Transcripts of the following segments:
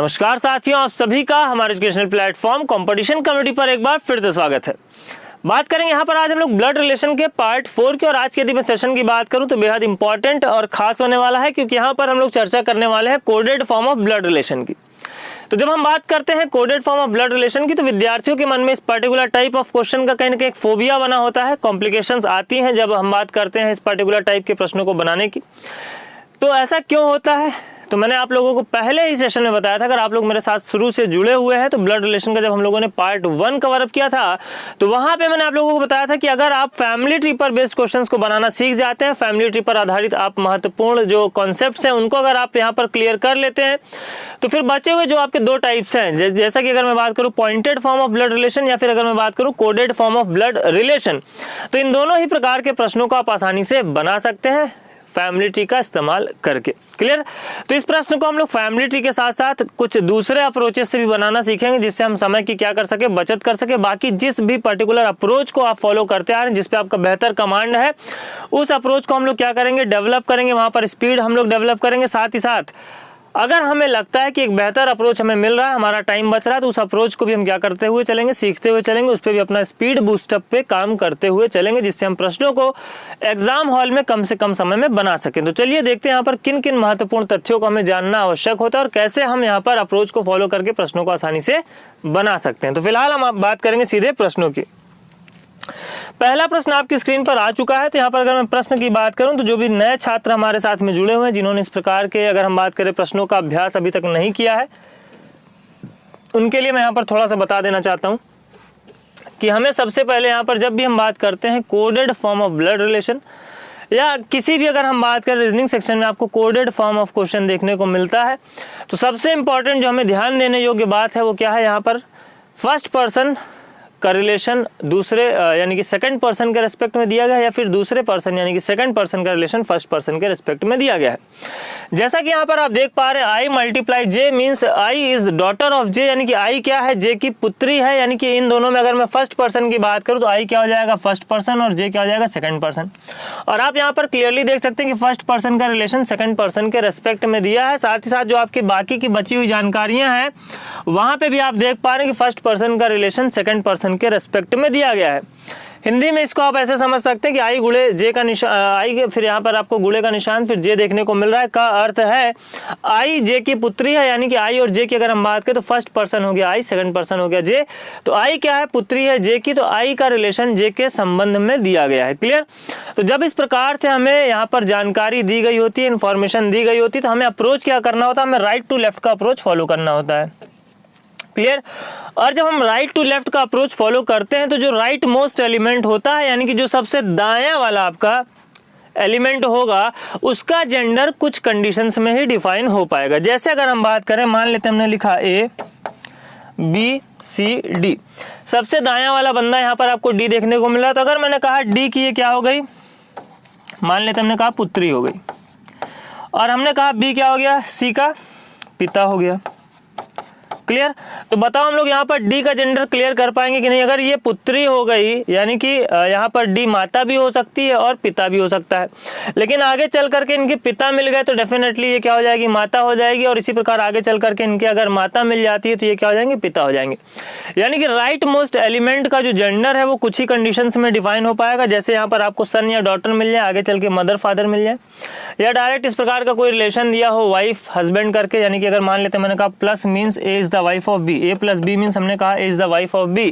नमस्कार साथियों, आप सभी का हमारे एजुकेशनल प्लेटफॉर्म कंपटीशन कम्युनिटी पर एक बार फिर से स्वागत है। बात करेंगे यहाँ पर आज हम लोग ब्लड रिलेशन के पार्ट 4 की, और आज के यदि मैं सेशन की बात करूँ तो बेहद इंपॉर्टेंट और खास होने वाला है, क्योंकि यहाँ पर हम लोग चर्चा करने वाले हैं coded form of blood relation की। तो जब हम बात करते हैं coded form of blood relation की, तो विद्यार्थियों के मन में इस पर्टिकुलर टाइप ऑफ क्वेश्चन का कहीं ना कहीं एक फोबिया बना होता है, कॉम्प्लिकेशंस आती हैं जब हम बात करते हैं इस पर्टिकुलर टाइप के प्रश्नों को बनाने की। तो ऐसा क्यों होता है? तो मैंने आप लोगों को पहले ही सेशन में बताया था, अगर आप लोग मेरे साथ शुरू से जुड़े हुए हैं, तो ब्लड रिलेशन का जब हम लोगों ने पार्ट 1 कवर अप किया था, तो वहां पे मैंने आप लोगों को बताया था कि अगर आप फैमिली ट्री पर बेस्ड क्वेश्चंस को बनाना सीख जाते हैं, फैमिली ट्री पर आधारित आप महत्वपूर्ण जो कॉन्सेप्ट्स हैं उनको अगर आप यहाँ पर क्लियर कर लेते हैं, तो फिर बचे हुए जो आपके दो टाइप्स हैं, जैसा कि अगर मैं बात करूँ pointed form of blood relation या फिर अगर मैं बात करूँ coded form of blood relation, तो इन दोनों ही प्रकार के प्रश्नों को आप आसानी से बना सकते हैं फैमिली ट्री का इस्तेमाल करके। क्लियर? तो इस प्रश्न को हम लोग फैमिली ट्री के साथ साथ कुछ दूसरे अप्रोचेस से भी बनाना सीखेंगे, जिससे हम समय की क्या कर सके, बचत कर सके। बाकी जिस भी पर्टिकुलर अप्रोच को आप फॉलो करते आ रहे हैं, जिस पे आपका बेहतर कमांड है, उस अप्रोच को हम लोग क्या करेंगे, डेवलप करेंगे, वहां पर स्पीड हम लोग डेवलप करेंगे। साथ ही साथ अगर हमें लगता है कि एक बेहतर अप्रोच हमें मिल रहा है, हमारा टाइम बच रहा है, तो उस अप्रोच को भी हम क्या करते हुए चलेंगे, सीखते हुए चलेंगे, उस पर भी अपना स्पीड बूस्टअप पे काम करते हुए चलेंगे, जिससे हम प्रश्नों को एग्जाम हॉल में कम से कम समय में बना सकें। तो चलिए देखते हैं यहाँ पर किन किन महत्वपूर्ण तथ्यों को हमें जानना आवश्यक होता है और कैसे हम यहाँ पर अप्रोच को फॉलो करके प्रश्नों को आसानी से बना सकते हैं। तो फिलहाल हम बात करेंगे सीधे प्रश्नों की। पहला प्रश्न आपकी स्क्रीन पर आ चुका है। तो यहाँ पर अगर मैं प्रश्न की बात करूं, तो जो भी नए छात्र हमारे साथ में जुड़े हुए हैं, जिन्होंने इस प्रकार के अगर हम बात करें प्रश्नों का अभ्यास अभी तक नहीं किया है, उनके लिए मैं यहाँ पर थोड़ा सा बता देना चाहता हूं कि हमें सबसे पहले यहाँ पर जब भी हम बात करते हैं coded form of blood relation, या किसी भी अगर हम बात करें रीजनिंग सेक्शन में आपको कोडेड फॉर्म ऑफ क्वेश्चन देखने को मिलता है, तो सबसे इंपॉर्टेंट जो हमें ध्यान देने योग्य बात है वो क्या है, यहाँ पर फर्स्ट पर्सन का रिलेशन दूसरे यानी कि सेकंड पर्सन के रेस्पेक्ट में दिया गया है, या फिर दूसरे पर्सन यानी कि सेकंड पर्सन का रिलेशन फर्स्ट पर्सन के रेस्पेक्ट में दिया गया है। जैसा कि यहाँ पर आप देख पा रहे हैं, I multiply J means I is daughter of J, यानी कि आई क्या है, जे की पुत्री है। यानी कि इन दोनों में अगर मैं फर्स्ट पर्सन की बात करूँ तो आई क्या हो जाएगा, फर्स्ट पर्सन, और जे क्या हो जाएगा, सेकंड पर्सन। और आप यहाँ पर क्लियरली देख सकते हैं कि फर्स्ट पर्सन का रिलेशन सेकंड पर्सन के रेस्पेक्ट में दिया है। साथ ही साथ जो आपकी बाकी की बची हुई जानकारियां हैं, वहां पे भी आप देख पा रहे हैं कि फर्स्ट पर्सन का रिलेशन सेकंड पर्सन के रेस्पेक्ट में दिया गया है। हिंदी में इसको आप ऐसे समझ सकते हैं कि आई गुणे जे का निशान, आई फिर यहाँ पर आपको गुणे का निशान फिर जे देखने को मिल रहा है, का अर्थ है आई जे की पुत्री है। यानी कि आई और जे की अगर हम बात करें तो फर्स्ट पर्सन हो गया आई, सेकंड पर्सन हो गया जे। तो आई क्या है, पुत्री है जे की, तो आई का रिलेशन जे के संबंध में दिया गया है। क्लियर? तो जब इस प्रकार से हमें यहाँ पर जानकारी दी गई होती है, इन्फॉर्मेशन दी गई होती है, तो हमें अप्रोच क्या करना होता है, हमें राइट टू लेफ्ट का अप्रोच फॉलो करना होता है। क्लियर? और जब हम राइट टू लेफ्ट का अप्रोच फॉलो करते हैं, तो जो राइट मोस्ट एलिमेंट होता है, यानी कि जो सबसे दायां वाला आपका एलिमेंट होगा, उसका जेंडर कुछ कंडीशंस में ही डिफाइन हो पाएगा। जैसे अगर हम बात करें, मान लेते हैं हमने लिखा ए बी सी डी, सबसे दायां वाला बंदा यहाँ पर आपको डी देखने को मिला। तो अगर मैंने कहा डी की ये क्या हो गई, मान लेते हमने कहा पुत्री हो गई, और हमने कहा बी क्या हो गया, सी का पिता हो गया। क्लियर? तो बताओ हम लोग यहाँ पर डी का जेंडर क्लियर कर पाएंगे कि नहीं? अगर ये पुत्री हो गई, यानी कि यहाँ पर डी माता भी हो सकती है और पिता भी हो सकता है, लेकिन आगे चल करके इनके पिता मिल गए तो डेफिनेटली ये क्या हो जाएगी, माता हो जाएगी। और इसी प्रकार आगे चल करके इनके अगर माता मिल जाती है तो ये क्या हो जाएंगे, पिता हो जाएंगे। यानी कि राइट मोस्ट एलिमेंट का जो जेंडर है वो कुछ ही कंडीशंस में डिफाइन हो पाएगा। जैसे यहाँ पर आपको सन या डॉटर मिल जाए, आगे चल के मदर फादर मिल जाए, या डायरेक्ट इस प्रकार का कोई रिलेशन दिया हो वाइफ हस्बैंड करके। यानी कि अगर मान लेते मैंने कहा plus means A is the wife of B, A plus B means हमने कहा A is the wife of B.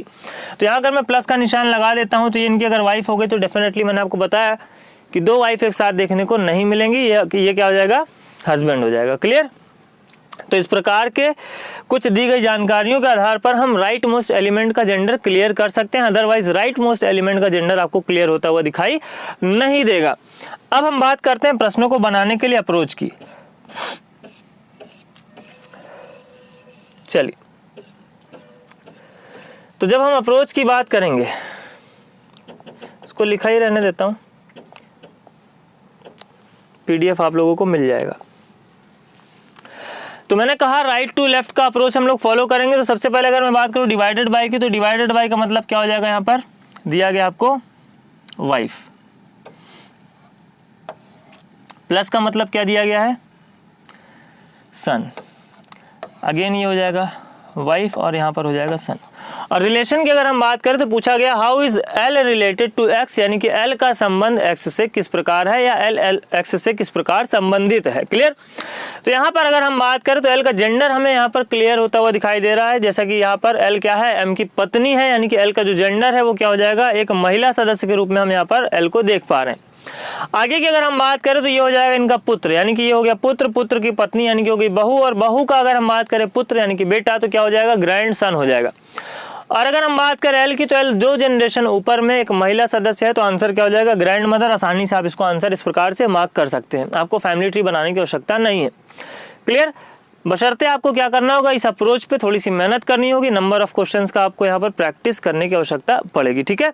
तो यहाँ अगर मैं प्लस का निशान लगा देता हूँ, तो ये इनकी अगर वाइफ हो गई तो डेफिनेटली मैंने आपको बताया कि दो वाइफ एक साथ देखने को नहीं मिलेंगी, ये क्या हो जाएगा, हस्बैंड हो जाएगा। क्लियर? तो इस प्रकार के कुछ दी गई जानकारियों के आधार पर हम राइट मोस्ट एलिमेंट का जेंडर क्लियर कर सकते हैं, अदरवाइज राइट मोस्ट एलिमेंट का जेंडर आपको क्लियर होता हुआ दिखाई नहीं देगा। अब हम बात करते हैं प्रश्नों को बनाने के लिए अप्रोच की। चलिए, तो जब हम अप्रोच की बात करेंगे, इसको लिखा ही रहने देता हूं, पीडीएफ आप लोगों को मिल जाएगा। तो मैंने कहा राइट टू लेफ्ट का अप्रोच हम लोग फॉलो करेंगे। तो सबसे पहले अगर मैं बात करूं डिवाइडेड बाय की, तो डिवाइडेड बाय का मतलब क्या हो जाएगा, यहाँ पर दिया गया आपको वाइफ, प्लस का मतलब क्या दिया गया है, सन, अगेन ये हो जाएगा वाइफ और यहाँ पर हो जाएगा सन। और रिलेशन की अगर हम बात करें तो पूछा गया how is L related to X, यानी कि एल का संबंध एक्स से किस प्रकार है या एल एक्स से किस प्रकार संबंधित है। क्लियर। तो यहाँ पर अगर हम बात करें तो एल का जेंडर हमें यहाँ पर क्लियर होता हुआ दिखाई दे रहा है, जैसा कि यहाँ पर एल क्या है, एम की पत्नी है, यानी कि एल का जो जेंडर है वो क्या हो जाएगा, एक महिला सदस्य के रूप में हम यहाँ पर एल को देख पा रहे हैं। आगे की अगर हम बात करें तो ये हो जाएगा इनका पुत्र, यानी कि ये हो गया पुत्र, पुत्र की पत्नी यानी कि हो गई बहू, और बहू का अगर हम बात करें पुत्र यानी कि बेटा तो क्या हो जाएगा, ग्रैंड सन हो जाएगा। और अगर हम बात करें एल की तो एल जो जनरेशन ऊपर में एक महिला सदस्य है तो आंसर क्या हो जाएगा, ग्रैंड मदर। आसानी से आप इसको आंसर इस प्रकार से मार्क कर सकते हैं, आपको फैमिली ट्री बनाने की आवश्यकता नहीं है। क्लियर। बशर्ते आपको क्या करना होगा, इस अप्रोच पे थोड़ी सी मेहनत करनी होगी, नंबर ऑफ क्वेश्चंस का आपको यहाँ पर प्रैक्टिस करने की आवश्यकता पड़ेगी। ठीक है।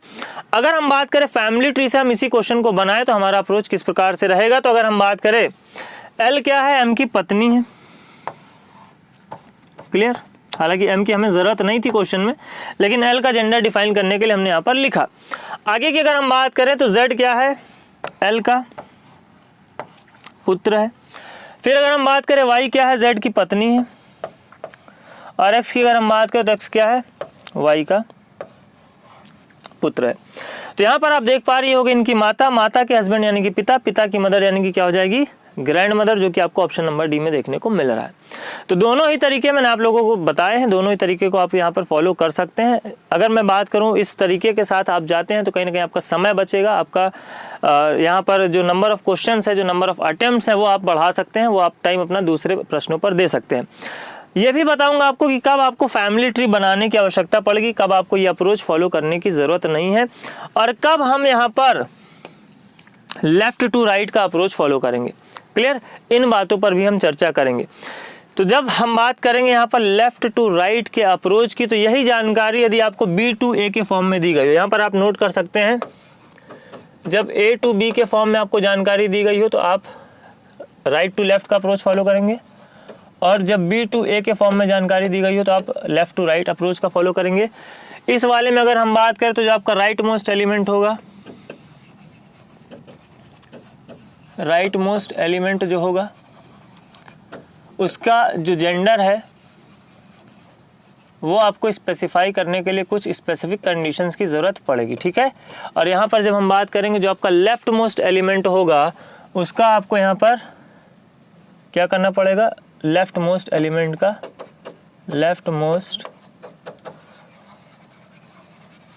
अगर हम बात करें फैमिली ट्री से हम इसी क्वेश्चन को बनाए तो हमारा अप्रोच किस प्रकार से रहेगा, तो अगर हम बात करें एल क्या है, एम की पत्नी है। क्लियर। हालांकि एम की हमें जरूरत नहीं थी क्वेश्चन में, लेकिन एल का जेंडर डिफाइन करने के लिए हमने यहाँ पर लिखा। आगे की अगर हम बात करें तो जेड क्या है, एल का पुत्र है। फिर अगर हम बात करें वाई क्या है, जेड की पत्नी है। और एक्स की अगर हम बात करें तो एक्स क्या है, वाई का पुत्र है। तो यहाँ पर आप देख पा रही होगी इनकी माता, माता के हस्बैंड यानी कि पिता, पिता की मदर यानी कि क्या हो जाएगी, ग्रैंड मदर, जो कि आपको ऑप्शन नंबर डी में देखने को मिल रहा है। तो दोनों ही तरीके मैंने आप लोगों को बताए हैं, दोनों ही तरीके को आप यहाँ पर फॉलो कर सकते हैं। अगर मैं बात करूँ इस तरीके के साथ आप जाते हैं तो कहीं ना कहीं आपका समय बचेगा, आपका यहाँ पर जो नंबर ऑफ क्वेश्चंस है, जो नंबर ऑफ अटेम्प्ट्स है वो आप बढ़ा सकते हैं, वो आप टाइम अपना दूसरे प्रश्नों पर दे सकते हैं। ये भी बताऊंगा आपको कि कब आपको फैमिली ट्री बनाने की आवश्यकता पड़ेगी, कब आपको ये अप्रोच फॉलो करने की जरूरत नहीं है, और कब हम यहाँ पर लेफ्ट टू राइट का अप्रोच फॉलो करेंगे। क्लियर। इन बातों पर भी हम चर्चा करेंगे। तो जब हम बात करेंगे यहाँ पर लेफ्ट टू राइट के अप्रोच की, तो यही जानकारी यदि आपको बी टू ए के फॉर्म में दी गई हो, यहाँ पर आप नोट कर सकते हैं, जब ए टू बी के फॉर्म में आपको जानकारी दी गई हो तो आप राइट टू लेफ्ट का अप्रोच फॉलो करेंगे, और जब बी टू ए के फॉर्म में जानकारी दी गई हो तो आप लेफ्ट टू राइट अप्रोच का फॉलो करेंगे। इस वाले में अगर हम बात करें तो जो आपका राइट मोस्ट एलिमेंट होगा, राइट मोस्ट एलिमेंट जो होगा उसका जो जेंडर है वो आपको स्पेसिफाई करने के लिए कुछ स्पेसिफिक कंडीशंस की ज़रूरत पड़ेगी। ठीक है। और यहाँ पर जब हम बात करेंगे जो आपका लेफ्ट मोस्ट एलिमेंट होगा उसका आपको यहाँ पर क्या करना पड़ेगा, लेफ्ट मोस्ट एलिमेंट का, लेफ्ट मोस्ट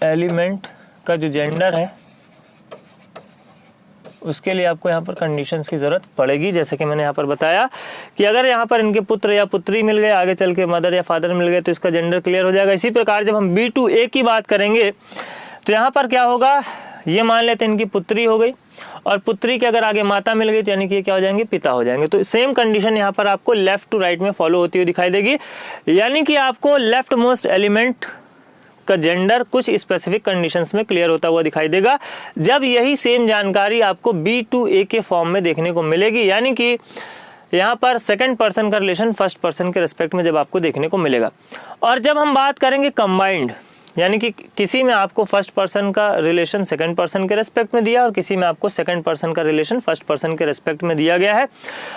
एलिमेंट का जो जेंडर है उसके लिए आपको यहाँ पर कंडीशंस की ज़रूरत पड़ेगी। जैसे कि मैंने यहाँ पर बताया कि अगर यहाँ पर इनके पुत्र या पुत्री मिल गए, आगे चल के मदर या फादर मिल गए तो इसका जेंडर क्लियर हो जाएगा। इसी प्रकार जब हम बी टू ए की बात करेंगे तो यहाँ पर क्या होगा, ये मान लेते हैं इनकी पुत्री हो गई, और पुत्री के अगर आगे माता मिल गई तो यानी कि क्या हो जाएंगे, पिता हो जाएंगे। तो सेम कंडीशन यहाँ पर आपको लेफ्ट टू राइट में फॉलो होती हुई दिखाई देगी, यानी कि आपको लेफ्ट मोस्ट एलिमेंट का जेंडर कुछ स्पेसिफिक कंडीशंस में क्लियर होता हुआ दिखाई देगा, जब यही सेम जानकारी आपको बी टू ए के फॉर्म में देखने को मिलेगी, यानी कि यहाँ पर सेकंड पर्सन का रिलेशन फर्स्ट पर्सन के रेस्पेक्ट में जब आपको देखने को मिलेगा। और जब हम बात करेंगे कंबाइंड, यानी कि किसी में आपको फर्स्ट पर्सन का रिलेशन सेकंड पर्सन के रेस्पेक्ट में दिया और किसी में आपको सेकंड पर्सन का रिलेशन फर्स्ट पर्सन के रेस्पेक्ट में दिया गया है,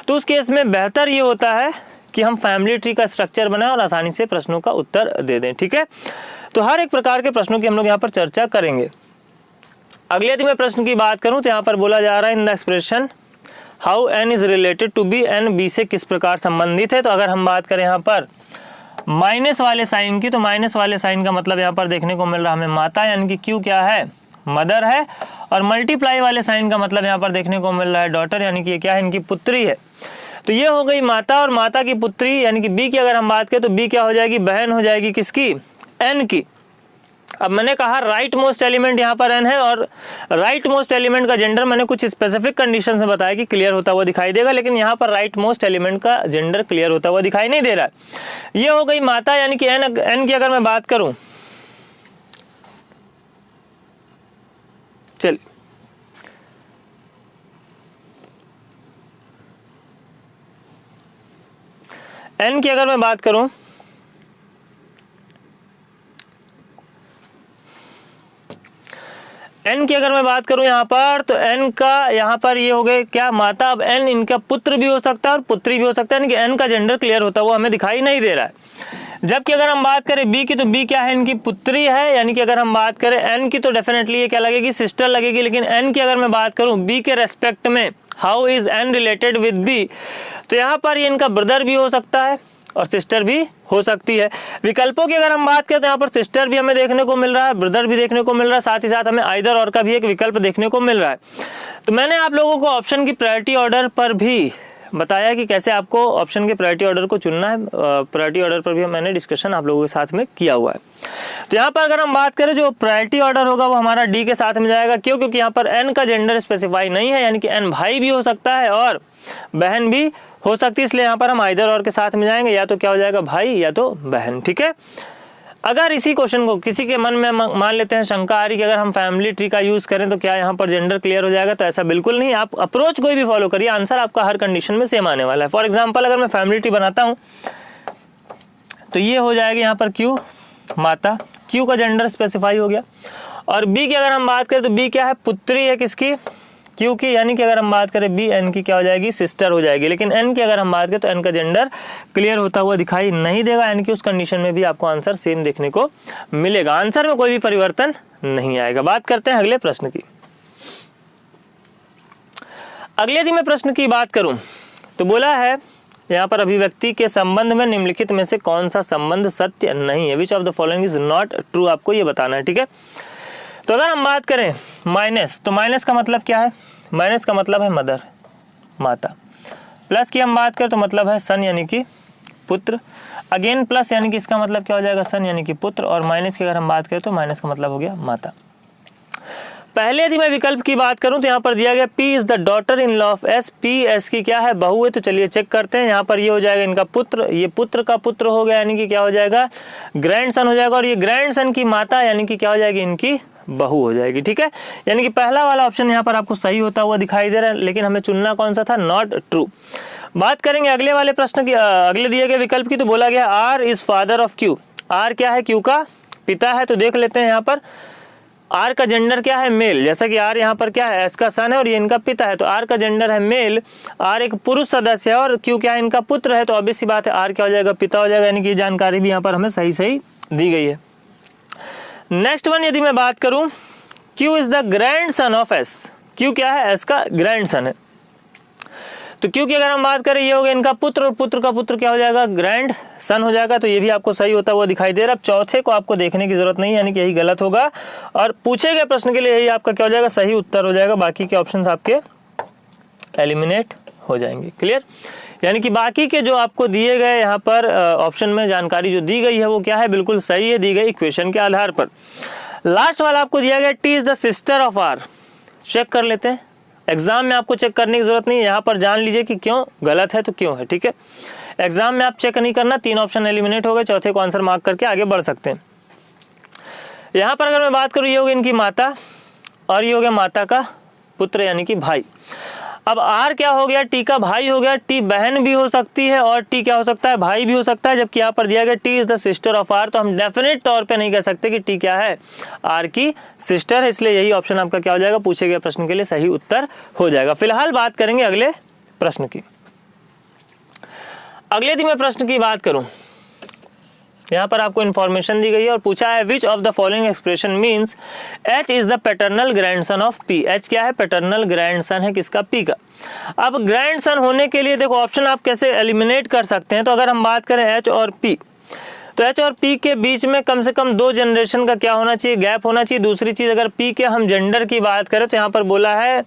तो उस केस में बेहतर ये होता है कि हम फैमिली ट्री का स्ट्रक्चर बनाएं और आसानी से प्रश्नों का उत्तर दे दें। ठीक है। तो हर एक प्रकार के प्रश्नों की हम लोग यहाँ पर चर्चा करेंगे। अगले यदि मैं प्रश्न की बात करूं तो यहाँ पर बोला जा रहा है in the expression how N is related to B, N B से किस प्रकार संबंधित है। तो अगर हम बात करें यहाँ पर माइनस वाले साइन की, तो माइनस वाले साइन का मतलब यहाँ पर देखने को मिल रहा है हमें माता, यानी कि क्यू क्या है, मदर है, और मल्टीप्लाई वाले साइन का मतलब यहाँ पर देखने को मिल रहा है डॉटर, यानी कि ये क्या है, इनकी पुत्री है। तो ये हो गई माता और माता की पुत्री, यानी कि बी की अगर हम बात करें तो बी क्या हो जाएगी, बहन हो जाएगी किसकी, एन की। अब मैंने कहा राइट मोस्ट एलिमेंट यहाँ पर एन है, और राइट मोस्ट एलिमेंट का जेंडर मैंने कुछ स्पेसिफिक कंडीशन में बताया कि क्लियर होता हुआ दिखाई देगा, लेकिन यहाँ पर राइट मोस्ट एलिमेंट का जेंडर क्लियर होता हुआ दिखाई नहीं दे रहा है। ये हो गई माता, यानी कि एन की अगर मैं बात करूं, चलिए एन की अगर मैं बात करूं n की अगर मैं बात करूं यहाँ पर, तो n का यहाँ पर ये हो गए क्या माता। अब n इनका पुत्र भी हो सकता है और पुत्री भी हो सकता है, यानी कि n का जेंडर क्लियर होता हुआ हमें दिखाई नहीं दे रहा है। जबकि अगर हम बात करें b की, तो b क्या है, इनकी पुत्री है, यानी कि अगर हम बात करें n की तो डेफिनेटली ये क्या लगेगी, सिस्टर लगेगी। लेकिन n की अगर मैं बात करूं b के रेस्पेक्ट में, how is n related with b, तो यहाँ पर ये इनका ब्रदर भी हो सकता है और सिस्टर भी हो सकती है। विकल्पों की अगर हम बात करें तो यहाँ पर सिस्टर भी हमें देखने को मिल रहा है, ब्रदर भी देखने को मिल रहा है, साथ ही साथ हमें आइदर और का भी एक विकल्प देखने को मिल रहा है। तो मैंने आप लोगों को ऑप्शन की प्रायोरिटी ऑर्डर पर भी बताया कि कैसे आपको ऑप्शन के प्रायोरिटी ऑर्डर को चुनना है। प्रायोरिटी ऑर्डर पर भी मैंने डिस्कशन आप लोगों के साथ में किया हुआ है। तो यहाँ पर अगर हम बात करें, जो प्रायोरिटी ऑर्डर होगा वो हमारा डी के साथ में जाएगा। क्यों? क्योंकि यहाँ पर एन का जेंडर स्पेसिफाई नहीं है, यानी कि एन भाई भी हो सकता है और बहन भी हो सकती है, इसलिए यहाँ पर हम आइदर और के साथ में जाएंगे, या तो क्या हो जाएगा भाई या तो बहन। ठीक है। अगर इसी क्वेश्चन को किसी के मन में मान लेते हैं शंका आ रही कि अगर हम फैमिली ट्री का यूज करें तो क्या यहाँ पर जेंडर क्लियर हो जाएगा, तो ऐसा बिल्कुल नहीं। आप अप्रोच कोई भी फॉलो करिए, आंसर आपका हर कंडीशन में सेम आने वाला है। फॉर एग्जांपल अगर मैं फैमिली ट्री बनाता हूँ तो ये हो जाएगा यहाँ पर क्यू माता, क्यू का जेंडर स्पेसिफाई हो गया। और बी की अगर हम बात करें तो बी क्या है, पुत्री है किसकी, क्यू की, यानी कि अगर हम बात करें बी एन की क्या हो जाएगी, सिस्टर हो जाएगी। लेकिन एन की अगर हम बात करें तो एन का जेंडर क्लियर होता हुआ दिखाई नहीं देगा, एन की उस कंडीशन में भी आपको आंसर सेम देखने को मिलेगा, आंसर में कोई भी परिवर्तन नहीं आएगा। बात करते हैं अगले प्रश्न की। अगले यदि मैं प्रश्न की बात करूं तो बोला है यहाँ पर अभिव्यक्ति के संबंध में निम्नलिखित में से कौन सा संबंध सत्य नहीं है, which of the following is not true, आपको ये बताना है। ठीक है। तो अगर हम बात करें माइनस, तो माइनस का मतलब क्या है, माइनस का मतलब है मदर माता। प्लस की हम बात करें तो मतलब है सन यानी कि पुत्र। अगेन प्लस यानी कि इसका मतलब क्या हो जाएगा, सन यानी कि पुत्र। और माइनस की अगर हम बात करें तो माइनस का मतलब हो गया माता। पहले यदि मैं विकल्प की बात करूं तो यहाँ पर दिया गया P is the daughter in law of S, P S की क्या है, बहू है। तो चलिए चेक करते हैं। यहाँ पर ये हो जाएगा इनका पुत्र, ये पुत्र का पुत्र हो गया, यानी कि क्या हो जाएगा, ग्रैंड सन हो जाएगा। और ये ग्रैंड सन की माता यानी कि क्या हो जाएगी, इनकी बहू हो जाएगी। ठीक है। यानी कि पहला वाला ऑप्शन यहाँ पर आपको सही होता हुआ दिखाई दे रहा है, लेकिन हमें चुनना कौन सा था, नॉट ट्रू। बात करेंगे अगले वाले प्रश्न की, अगले दिए गए विकल्प की। तो बोला गया R is father of Q, R क्या है, क्यू का पिता है। तो देख लेते हैं यहाँ पर आर का जेंडर क्या है, मेल। जैसा कि आर यहाँ पर क्या है, एस का सन है और ये इनका पिता है, तो आर का जेंडर है मेल। आर एक पुरुष सदस्य है और क्यू क्या है, इनका पुत्र है। तो ऑब्वियस सी बात है आर क्या हो जाएगा, पिता हो जाएगा। यानी कि जानकारी भी यहाँ पर हमें सही सही दी गई है। नेक्स्ट वन यदि मैं बात करूं, Q is the grand son of S, Q क्या है, S का ग्रैंड सन है। तो Q की अगर हम बात करें ये हो गया इनका पुत्र, और पुत्र का पुत्र क्या हो जाएगा, ग्रैंड सन हो जाएगा। तो ये भी आपको सही होता हुआ दिखाई दे रहा है। अब चौथे को आपको देखने की जरूरत नहीं, यानी कि यही गलत होगा और पूछे गए प्रश्न के लिए यही आपका क्या हो जाएगा, सही उत्तर हो जाएगा। बाकी के ऑप्शंस आपके एलिमिनेट हो जाएंगे। क्लियर। यानी कि बाकी के जो आपको दिए गए यहाँ पर ऑप्शन में जानकारी जो दी गई है वो क्या है, बिल्कुल सही है, दी गई इक्वेशन के आधार पर। लास्ट वाला आपको दिया गया T is the sister of R, check कर लेते हैं। एग्जाम में आपको चेक करने की जरूरत नहीं है, यहाँ पर जान लीजिए कि क्यों गलत है तो क्यों है। ठीक है। एग्जाम में आप चेक नहीं करना, 3 ऑप्शन एलिमिनेट हो गए, चौथे को आंसर मार्क करके आगे बढ़ सकते हैं। यहाँ पर अगर मैं बात करूँ, ये हो गई इनकी माता और ये हो गया माता का पुत्र यानी कि भाई। अब आर क्या हो गया, टी का भाई हो गया। टी बहन भी हो सकती है और टी क्या हो सकता है, भाई भी हो सकता है। जबकि यहाँ पर दिया गया T is the sister of R, तो हम डेफिनेट तौर पे नहीं कह सकते कि टी क्या है, आर की सिस्टर है। इसलिए यही ऑप्शन आपका क्या हो जाएगा, पूछे गए प्रश्न के लिए सही उत्तर हो जाएगा। फिलहाल बात करेंगे अगले प्रश्न की। अगले यदि मैं प्रश्न की बात करूं, यहाँ पर आपको इन्फॉर्मेशन दी गई है और पूछा है which of the following expression means H is the paternal grandson of P। H क्या है, पैटर्नल ग्रैंडसन है किसका, P का। अब ग्रैंडसन होने के लिए देखो ऑप्शन आप कैसे एलिमिनेट कर सकते हैं। तो अगर हम बात करें H और P, तो H और P के बीच में कम से कम 2 जनरेशन का क्या होना चाहिए, गैप होना चाहिए। दूसरी चीज अगर P के हम जेंडर की बात करें तो यहाँ पर बोला है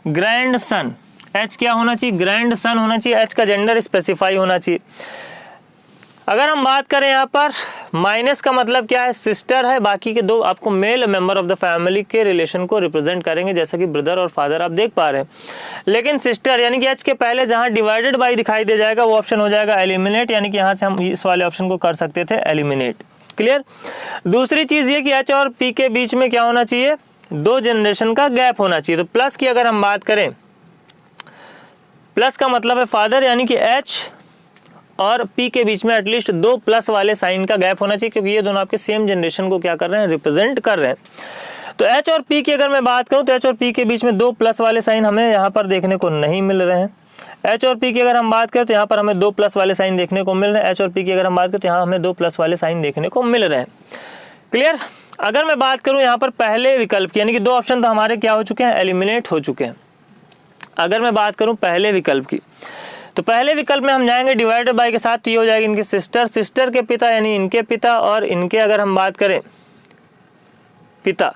ग्रैंड सन, H क्या होना चाहिए, ग्रैंड सन होना चाहिए। H का जेंडर स्पेसिफाई होना चाहिए। अगर हम बात करें यहाँ पर माइनस का मतलब क्या है, सिस्टर है। बाकी के 2 आपको male member of the family के रिलेशन को रिप्रेजेंट करेंगे, जैसा कि ब्रदर और फादर आप देख पा रहे हैं। लेकिन सिस्टर यानी कि H के पहले जहाँ डिवाइडेड बाई दिखाई दे जाएगा वो ऑप्शन हो जाएगा एलिमिनेट, यानी कि यहाँ से हम इस वाले ऑप्शन को कर सकते थे एलिमिनेट। क्लियर। दूसरी चीज ये कि H और P के बीच में क्या होना चाहिए, 2 जनरेशन का गैप होना चाहिए। तो प्लस की अगर हम बात करें, प्लस का मतलब है फादर, यानी कि H और P के बीच में एटलीस्ट 2 प्लस वाले साइन का गैप होना चाहिए, क्योंकि ये दोनों आपके सेम जनरेशन को क्या कर रहे हैं, रिप्रेजेंट कर रहे हैं। तो H और P की अगर मैं बात करूं तो H और P के बीच में दो प्लस वाले साइन हमें यहाँ पर देखने को नहीं मिल रहे हैं। H और P की अगर हम बात करें तो यहाँ पर हमें दो प्लस वाले साइन देखने को मिल रहे हैं। H और P की अगर हम बात करें तो यहाँ हमें दो प्लस वाले साइन देखने को मिल रहे हैं। क्लियर। अगर मैं बात करूं यहाँ पर पहले विकल्प की, यानी कि दो ऑप्शन तो हमारे क्या हो चुके हैं, एलिमिनेट हो चुके हैं। अगर मैं बात करूं पहले विकल्प की, तो पहले विकल्प में हम जाएंगे डिवाइडेड बाय के साथ, तो ये हो जाएगी इनकी सिस्टर के पिता यानी इनके पिता, और इनके अगर हम बात करें पिता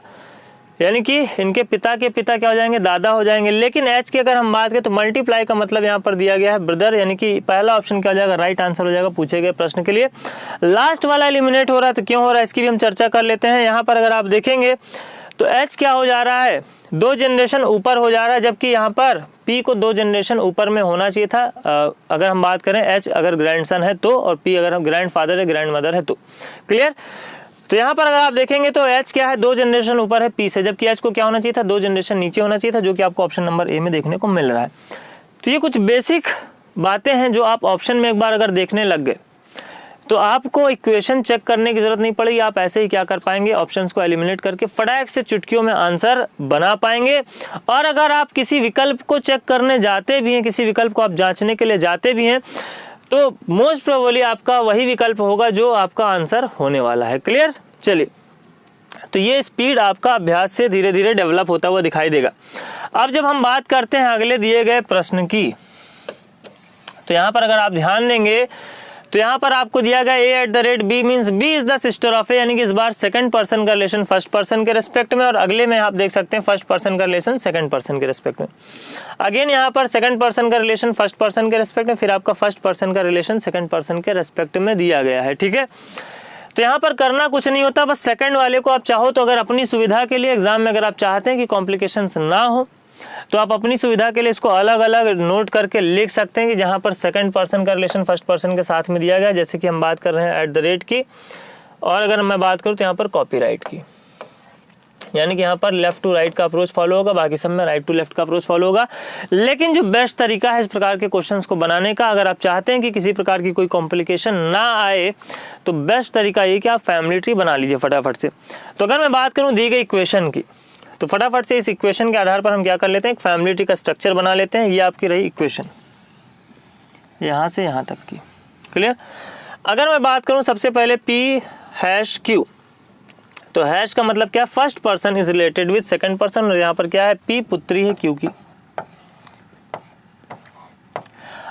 यानी कि इनके पिता के पिता क्या हो जाएंगे, दादा हो जाएंगे। लेकिन H की अगर हम बात करें तो मल्टीप्लाई का मतलब यहाँ पर दिया गया है ब्रदर, यानी कि पहला ऑप्शन क्या हो जाएगा, राइट आंसर हो जाएगा पूछे गए प्रश्न के लिए। लास्ट वाला एलिमिनेट हो रहा है, तो क्यों हो रहा है इसकी भी हम चर्चा कर लेते हैं। यहाँ पर अगर आप देखेंगे तो H क्या हो जा रहा है, 2 जनरेशन ऊपर हो जा रहा है, जबकि यहाँ पर P को 2 जनरेशन ऊपर में होना चाहिए था। अगर हम बात करें H अगर ग्रैंडसन है तो, और P अगर हम ग्रैंड फादर है, ग्रैंड मदर है तो। क्लियर। तो यहाँ पर अगर आप देखेंगे तो H क्या है, 2 जनरेशन ऊपर है P से, जबकि H को क्या होना चाहिए था, 2 जनरेशन नीचे होना चाहिए था, जो कि आपको ऑप्शन नंबर ए में देखने को मिल रहा है। तो ये कुछ बेसिक बातें हैं जो आप ऑप्शन में एक बार अगर देखने लग गए तो आपको इक्वेशन चेक करने की जरूरत नहीं पड़ेगी। आप ऐसे ही क्या कर पाएंगे, ऑप्शंस को एलिमिनेट करके फटाक से चुटकियों में आंसर बना पाएंगे। और अगर आप किसी विकल्प को चेक करने जाते भी हैं, किसी विकल्प को आप जांचने के लिए जाते भी हैं, तो मोस्ट प्रोबेबली आपका वही विकल्प होगा जो आपका आंसर होने वाला है। क्लियर। चलिए, तो ये स्पीड आपका अभ्यास से धीरे धीरे डेवलप होता हुआ दिखाई देगा। अब जब हम बात करते हैं अगले दिए गए प्रश्न की, तो यहाँ पर अगर आप ध्यान देंगे तो यहाँ पर आपको दिया गया a@b means b is the sister of a, यानी कि इस बार सेकंड पर्सन का रिलेशन फर्स्ट पर्सन के रेस्पेक्ट में, और अगले में आप देख सकते हैं फर्स्ट पर्सन का रिलेशन सेकंड पर्सन के रेस्पेक्ट में। अगेन यहाँ पर सेकंड पर्सन का रिलेशन फर्स्ट पर्सन के रेस्पेक्ट में, फिर आपका फर्स्ट पर्सन का रिलेशन सेकंड पर्सन के रेस्पेक्ट में दिया गया है। ठीक है। तो यहाँ पर करना कुछ नहीं होता, बस सेकंड वाले को आप चाहो तो अगर अपनी सुविधा के लिए एग्जाम में अगर आप चाहते हैं कि कॉम्प्लिकेशंस ना हो तो आप अपनी सुविधा के लिए इसको अलग अलग नोट करके लिख सकते हैं कि जहाँ पर सेकंड पर्सन का रिलेशन फर्स्ट पर्सन के साथ में दिया गया, जैसे कि हम बात कर रहे हैं @ की, और अगर मैं बात करूँ तो यहाँ पर कॉपीराइट की, यानी कि यहाँ पर लेफ्ट टू राइट का अप्रोच फॉलो होगा, बाकी सब में राइट टू लेफ्ट का अप्रोच फॉलो होगा। लेकिन जो बेस्ट तरीका है इस प्रकार के क्वेश्चंस को बनाने का, अगर आप चाहते हैं कि किसी प्रकार की कोई कॉम्प्लिकेशन ना आए, तो बेस्ट तरीका ये कि आप फैमिली ट्री बना लीजिए फटाफट से। तो अगर मैं बात करूँ दी गई इक्वेशन की, तो फटाफट से इस इक्वेशन के आधार पर हम क्या कर लेते हैं, एक फैमिली ट्री का स्ट्रक्चर बना लेते हैं। ये आपकी रही इक्वेशन यहाँ से यहाँ तक की। क्लियर। अगर मैं बात करूँ सबसे पहले P#Q, तो हैश का मतलब क्या, first person is related with second person, और यहाँ पर क्या है, P पुत्री है Q की।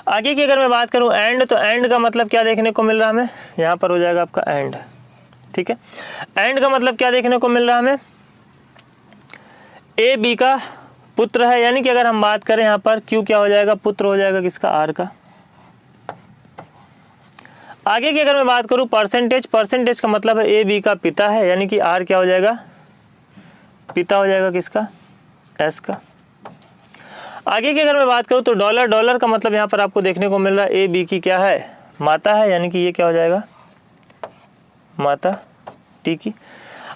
आगे की अगर मैं बात करूँ एंड, तो एंड का मतलब क्या देखने को मिल रहा है हमें, यहाँ पर हो जाएगा आपका एंड। ठीक है। एंड का मतलब क्या देखने को मिल रहा है हमें, A B का पुत्र है, यानी कि अगर हम बात करें यहाँ पर Q क्या हो जाएगा, पुत्र हो जाएगा किसका, R का। आगे की अगर मैं बात करूं परसेंटेज का मतलब है A B का पिता है, यानी कि R क्या हो जाएगा, पिता हो जाएगा किसका, S का। आगे की अगर मैं बात करूं तो डॉलर का मतलब यहाँ पर आपको देखने को मिल रहा है A B की क्या है, माता है, यानी कि ये क्या हो जाएगा, माता T की।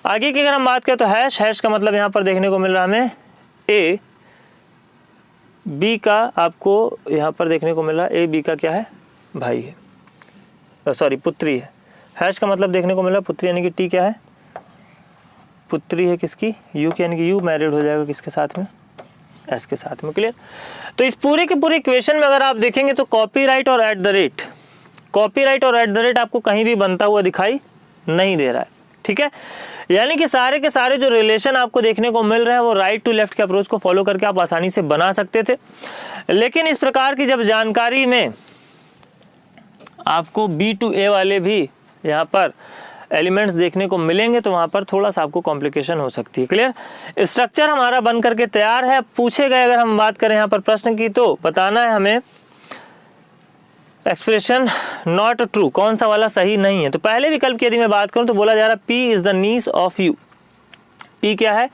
आगे की अगर हम बात करें तो हैश का मतलब यहाँ पर देखने को मिल रहा है हमें A B का, आपको यहाँ पर देखने को मिल रहा है A B का क्या है, भाई है, सॉरी पुत्री है। हैश का मतलब देखने को मिला पुत्री, यानी कि टी क्या है, पुत्री है किसकी, यू की, यानी कि यू मैरिड हो जाएगा किसके साथ में, एस के साथ में। क्लियर। तो इस पूरे के पूरे इक्वेशन में अगर आप देखेंगे तो कॉपीराइट और @ आपको कहीं भी बनता हुआ दिखाई नहीं दे रहा है। ठीक है। यानी कि सारे के सारे जो रिलेशन आपको देखने को मिल रहे हैं वो राइट टू लेफ्ट के अप्रोच को फॉलो करके आप आसानी से बना सकते थे। लेकिन इस प्रकार की जब जानकारी में आपको B to A वाले भी यहाँ पर एलिमेंट्स देखने को मिलेंगे तो वहाँ पर थोड़ा सा आपको कॉम्प्लिकेशन हो सकती है। क्लियर। स्ट्रक्चर हमारा बन करके तैयार है। पूछे गए अगर हम बात करें यहाँ पर प्रश्न की, तो बताना है हमें एक्सप्रेशन नॉट ट्रू, कौन सा वाला सही नहीं है। तो पहले विकल्प की यदि मैं बात करूँ तो बोला जा रहा है P is the niece of U. P क्या है,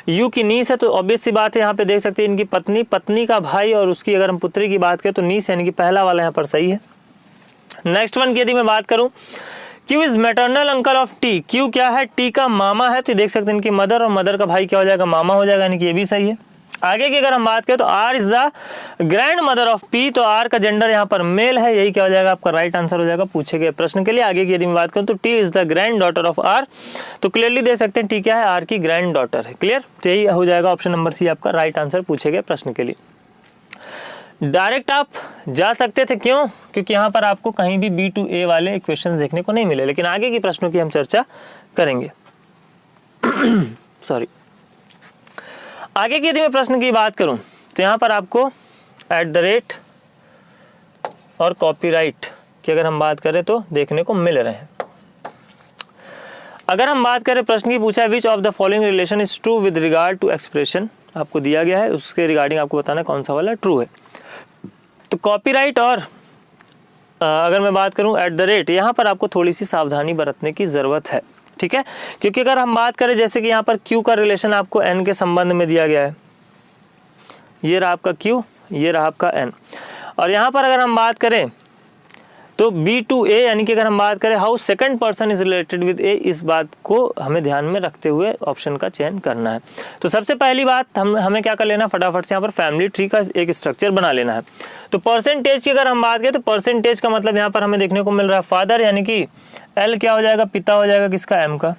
यू की नीस है, तो ऑब्वियस सी बात है यहाँ पे देख सकते हैं इनकी पत्नी का भाई, और उसकी अगर हम पुत्री की बात करें तो नीस, यानी कि पहला वाला यहाँ पर सही है। नेक्स्ट वन की यदि मैं बात करूं, Q is maternal uncle of T। Q क्या है, T का मामा है, तो देख सकते हैं इनकी मदर, और मदर का भाई क्या हो जाएगा, मामा हो जाएगा, यानी कि ये भी सही है। आगे की अगर हम बात करें तो R is the grand mother of P, तो आर का जेंडर यहाँ पर मेल है, यही क्या हो जाएगा आपका राइट आंसर हो जाएगा पूछे गए प्रश्न के लिए। आगे की यदि मैं बात करूँ तो T is the granddaughter of R, तो क्लियरली दे सकते हैं टी क्या है, आर की ग्रैंड डॉटर है। क्लियर, तो यही हो जाएगा ऑप्शन नंबर सी आपका राइट आंसर पूछे गए प्रश्न के लिए। डायरेक्ट आप जा सकते थे, क्यों? क्योंकि यहाँ पर आपको कहीं भी बी टू ए वाले क्वेश्चन देखने को नहीं मिले, लेकिन आगे की प्रश्नों की हम चर्चा करेंगे। सॉरी, आगे की यदि मैं प्रश्न की बात करूं तो यहाँ पर आपको एट द रेट और कॉपीराइट की अगर हम बात करें तो देखने को मिल रहे हैं। अगर हम बात करें, प्रश्न की पूछा है which of the following relation is true with regard to expression, आपको दिया गया है, उसके रिगार्डिंग आपको बताना कौन सा वाला ट्रू है। तो कॉपीराइट और अगर मैं बात करूं एट द रेट, यहाँ पर आपको थोड़ी सी सावधानी बरतने की जरूरत है, ठीक है, क्योंकि अगर हम बात करें जैसे कि यहाँ पर Q का रिलेशन आपको N के संबंध में दिया गया है, ये रहा आपका Q, ये रहा आपका N, और यहाँ पर अगर हम बात करें तो B टू A, यानी कि अगर हम बात करें how second person is related with A, इस बात को हमें ध्यान में रखते हुए ऑप्शन का चयन करना है। तो सबसे पहली बात हमें क्या कर लेना, फटाफट से यहाँ पर फैमिली ट्री का एक स्ट्रक्चर बना लेना है। तो परसेंटेज की अगर हम बात करें तो परसेंटेज का मतलब यहाँ पर हमें देखने को मिल रहा है फादर, यानी कि L क्या हो जाएगा, पिता हो जाएगा किसका, M का।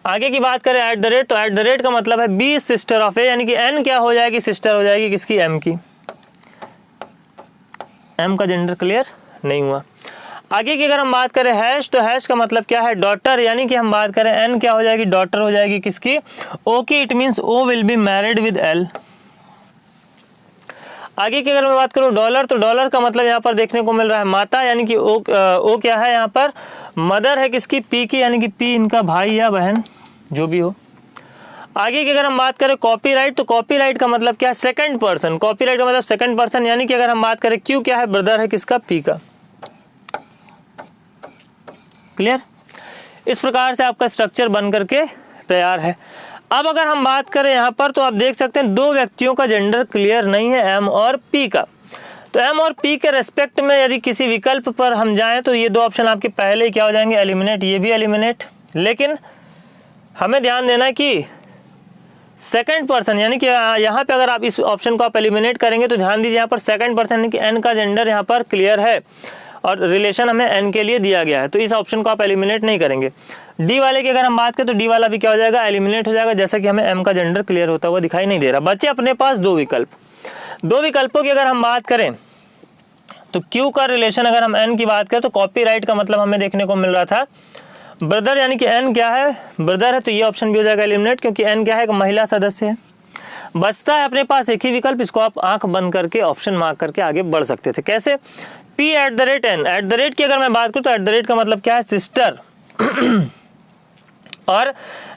आगे की बात करें एट द रेट, तो एट द रेट का मतलब है B सिस्टर ऑफ A, यानी कि N क्या हो जाएगी, सिस्टर हो जाएगी किसकी, M की। M का जेंडर क्लियर नहीं हुआ। आगे की अगर हम बात करें हैश, तो हैश का मतलब क्या है, डॉटर, यानी कि हम बात करें N क्या हो जाएगी, डॉटर हो जाएगी किसकी, O की। It means O will be married with L। आगे की अगर मैं बात करूं डॉलर, तो डॉलर का मतलब यहाँ पर देखने को मिल रहा है माता, यानी कि O क्या है यहाँ पर, मदर है किसकी, P की, यानी कि P इनका भाई या बहन जो भी हो। आगे की अगर हम बात करें कॉपीराइट, तो कॉपीराइट का मतलब क्या है, सेकंड पर्सन, कॉपीराइट का मतलब सेकंड पर्सन, यानी कि अगर हम बात करें Q क्या है, ब्रदर है किसका, P का। क्लियर, इस प्रकार से आपका स्ट्रक्चर बन करके तैयार है। अब अगर हम बात करें यहाँ पर तो आप देख सकते हैं दो व्यक्तियों का जेंडर क्लियर नहीं है, M और P का। तो M और P के रेस्पेक्ट में यदि किसी विकल्प पर हम जाएं तो ये दो ऑप्शन आपके पहले ही क्या हो जाएंगे, एलिमिनेट, ये भी एलिमिनेट। लेकिन हमें ध्यान देना है कि सेकंड पर्सन, यानी कि यहाँ पे अगर आप इस ऑप्शन को आप एलिमिनेट करेंगे तो ध्यान दीजिए यहाँ पर सेकंड पर्सन यानी कि N का जेंडर यहाँ पर क्लियर है और रिलेशन हमें N के लिए दिया गया है, तो इस ऑप्शन को आप एलिमिनेट नहीं करेंगे। D वाले की अगर हम बात करें तो D वाला भी क्या हो जाएगा, एलिमिनेट हो जाएगा, जैसा कि हमें M का जेंडर क्लियर होता हुआ दिखाई नहीं दे रहा। बच्चे अपने पास दो विकल्प, दो विकल्पों की अगर हम बात करें तो Q का रिलेशन अगर हम N की बात करें तो कॉपीराइट का मतलब हमें देखने को मिल रहा था ब्रदर, यानी कि N क्या है, ब्रदर है, तो ये ऑप्शन भी हो जाएगा एलिमिनेट, क्योंकि N क्या है, एक महिला सदस्य है। बचता है अपने पास एक ही विकल्प, इसको आप आंख बंद करके ऑप्शन मार्क करके आगे बढ़ सकते थे। कैसे, P at the rate N, at the rate की अगर मैं बात करूँ तो एट द रेट का मतलब क्या है, सिस्टर, और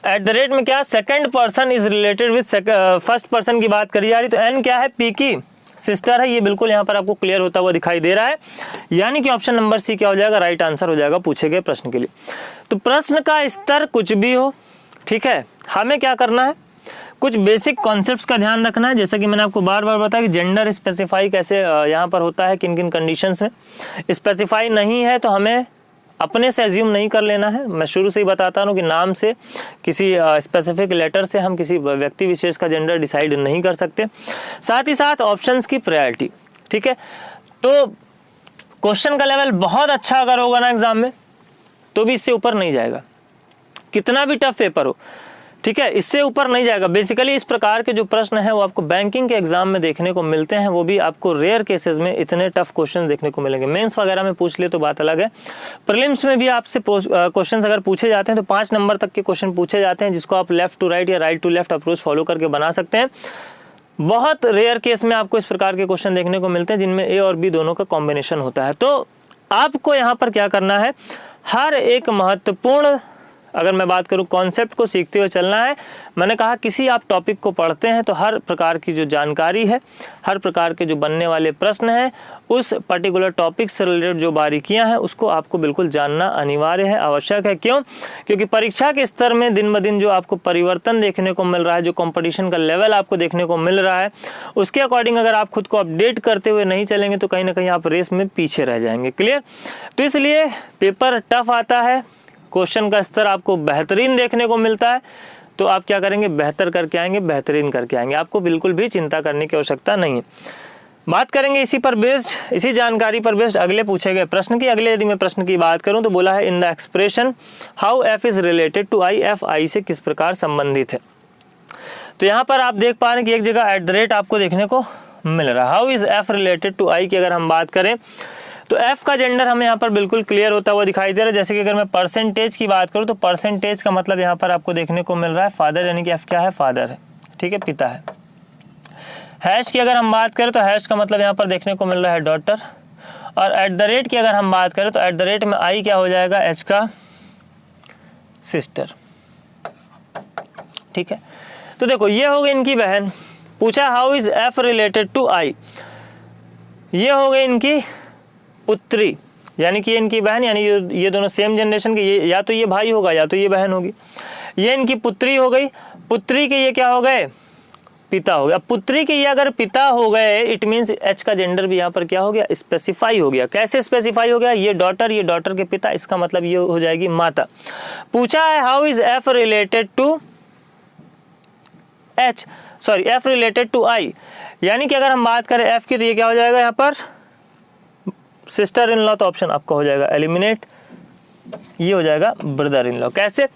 एट द रेट में क्या, second person is related with first person की बात करी जा रही, तो N क्या है, P की सिस्टर है। ये बिल्कुल यहाँ पर आपको क्लियर होता हुआ दिखाई दे रहा है, यानी कि ऑप्शन नंबर सी क्या हो जाएगा, राइट आंसर हो जाएगा पूछे गए प्रश्न के लिए। तो प्रश्न का स्तर कुछ भी हो, ठीक है, हमें क्या करना है, कुछ बेसिक कॉन्सेप्ट्स का ध्यान रखना है। जैसे कि मैंने आपको बार बार बताया कि जेंडर स्पेसिफाई कैसे यहाँ पर होता है, किन किन कंडीशंस में स्पेसिफाई नहीं है तो हमें अपने से एज्यूम नहीं कर लेना है। मैं शुरू से ही बताता हूँ कि नाम से, किसी स्पेसिफिक लेटर से हम किसी व्यक्ति विशेष का जेंडर डिसाइड नहीं कर सकते। साथ ही साथ ऑप्शंस की प्रायोरिटी, ठीक है। तो क्वेश्चन का लेवल बहुत अच्छा अगर होगा ना एग्जाम में तो भी इससे ऊपर नहीं जाएगा, कितना भी टफ पेपर हो, ठीक है, इससे ऊपर नहीं जाएगा। बेसिकली इस प्रकार के जो प्रश्न हैं वो आपको बैंकिंग के एग्जाम में देखने को मिलते हैं, वो भी आपको रेयर केसेस में इतने टफ क्वेश्चन देखने को मिलेंगे। मेंस वगैरह में पूछ ले तो बात अलग है, प्रीलिम्स में भी आपसे क्वेश्चन अगर पूछे जाते हैं तो 5 नंबर तक के क्वेश्चन पूछे जाते हैं, जिसको आप लेफ्ट टू राइट या right to left approach follow करके बना सकते हैं। बहुत रेयर केस में आपको इस प्रकार के क्वेश्चन देखने को मिलते हैं जिनमें ए और बी दोनों का कॉम्बिनेशन होता है। तो आपको यहाँ पर क्या करना है, हर एक महत्वपूर्ण, अगर मैं बात करूं कॉन्सेप्ट को सीखते हुए चलना है। मैंने कहा किसी आप टॉपिक को पढ़ते हैं तो हर प्रकार की जो जानकारी है, हर प्रकार के जो बनने वाले प्रश्न हैं, उस पर्टिकुलर टॉपिक से रिलेटेड जो बारीकियां हैं उसको आपको बिल्कुल जानना अनिवार्य है, आवश्यक है। क्यों? क्योंकि परीक्षा के स्तर में दिन ब दिन जो आपको परिवर्तन देखने को मिल रहा है, जो कंपटीशन का लेवल आपको देखने को मिल रहा है, उसके अकॉर्डिंग अगर आप खुद को अपडेट करते हुए नहीं चलेंगे तो कहीं ना कहीं आप रेस में पीछे रह जाएंगे। क्लियर? तो इसलिए पेपर टफ आता है, क्वेश्चन का स्तर आपको बेहतरीन देखने को मिलता है, तो आप क्या करेंगे, बेहतर करके आएंगे, बेहतरीन करके आएंगे, आपको बिल्कुल भी चिंता करने की आवश्यकता नहीं है। बात करेंगे इसी पर बेस्ड, इसी जानकारी पर बेस्ड अगले पूछे गए प्रश्न की। अगले यदि मैं प्रश्न की बात करूं तो बोला है in the expression how F is related to I, F I से किस प्रकार संबंधित है। तो यहाँ पर आप देख पा रहे हैं कि एक जगह एट द रेट आपको देखने को मिल रहा है। How is F related to I की अगर हम बात करें तो एफ का जेंडर हमें यहाँ पर बिल्कुल क्लियर होता हुआ दिखाई दे रहा है। जैसे कि अगर मैं परसेंटेज की बात करूँ तो परसेंटेज का मतलब यहाँ पर आपको देखने को मिल रहा है फादर, यानी कि एफ क्या है, फादर है, ठीक है, पिता है। हैश की अगर हम बात करें तो हैश का मतलब यहाँ पर देखने को मिल रहा है डॉटर। और एट द रेट की अगर हम बात करें तो एट द रेट में आई क्या हो जाएगा, एच का सिस्टर, ठीक है। तो देखो ये हो गई इनकी बहन। पूछा how is F related to I, ये हो गई इनकी पुत्री, यानी कि इनकी बहन, यानी ये दोनों सेम जनरेशन के, ये या तो ये भाई होगा या तो ये बहन होगी। ये इनकी पुत्री हो गई, पुत्री के ये क्या हो गए, पिता हो गया। पुत्री के ये अगर पिता हो गए इट मीन्स एच का जेंडर भी यहाँ पर क्या हो गया, स्पेसिफाई हो गया। कैसे स्पेसिफाई हो गया, ये डॉटर के पिता, इसका मतलब ये हो जाएगी माता। पूछा है how is F related to H, sorry F related to I, यानी कि अगर हम बात करें एफ की तो ये क्या हो जाएगा यहाँ पर सिस्टर इन लॉ, तो ऑप्शन आपका हो जाएगा एलिमिनेट, ये हो जाएगा ब्रदर इन लॉ। कैसे,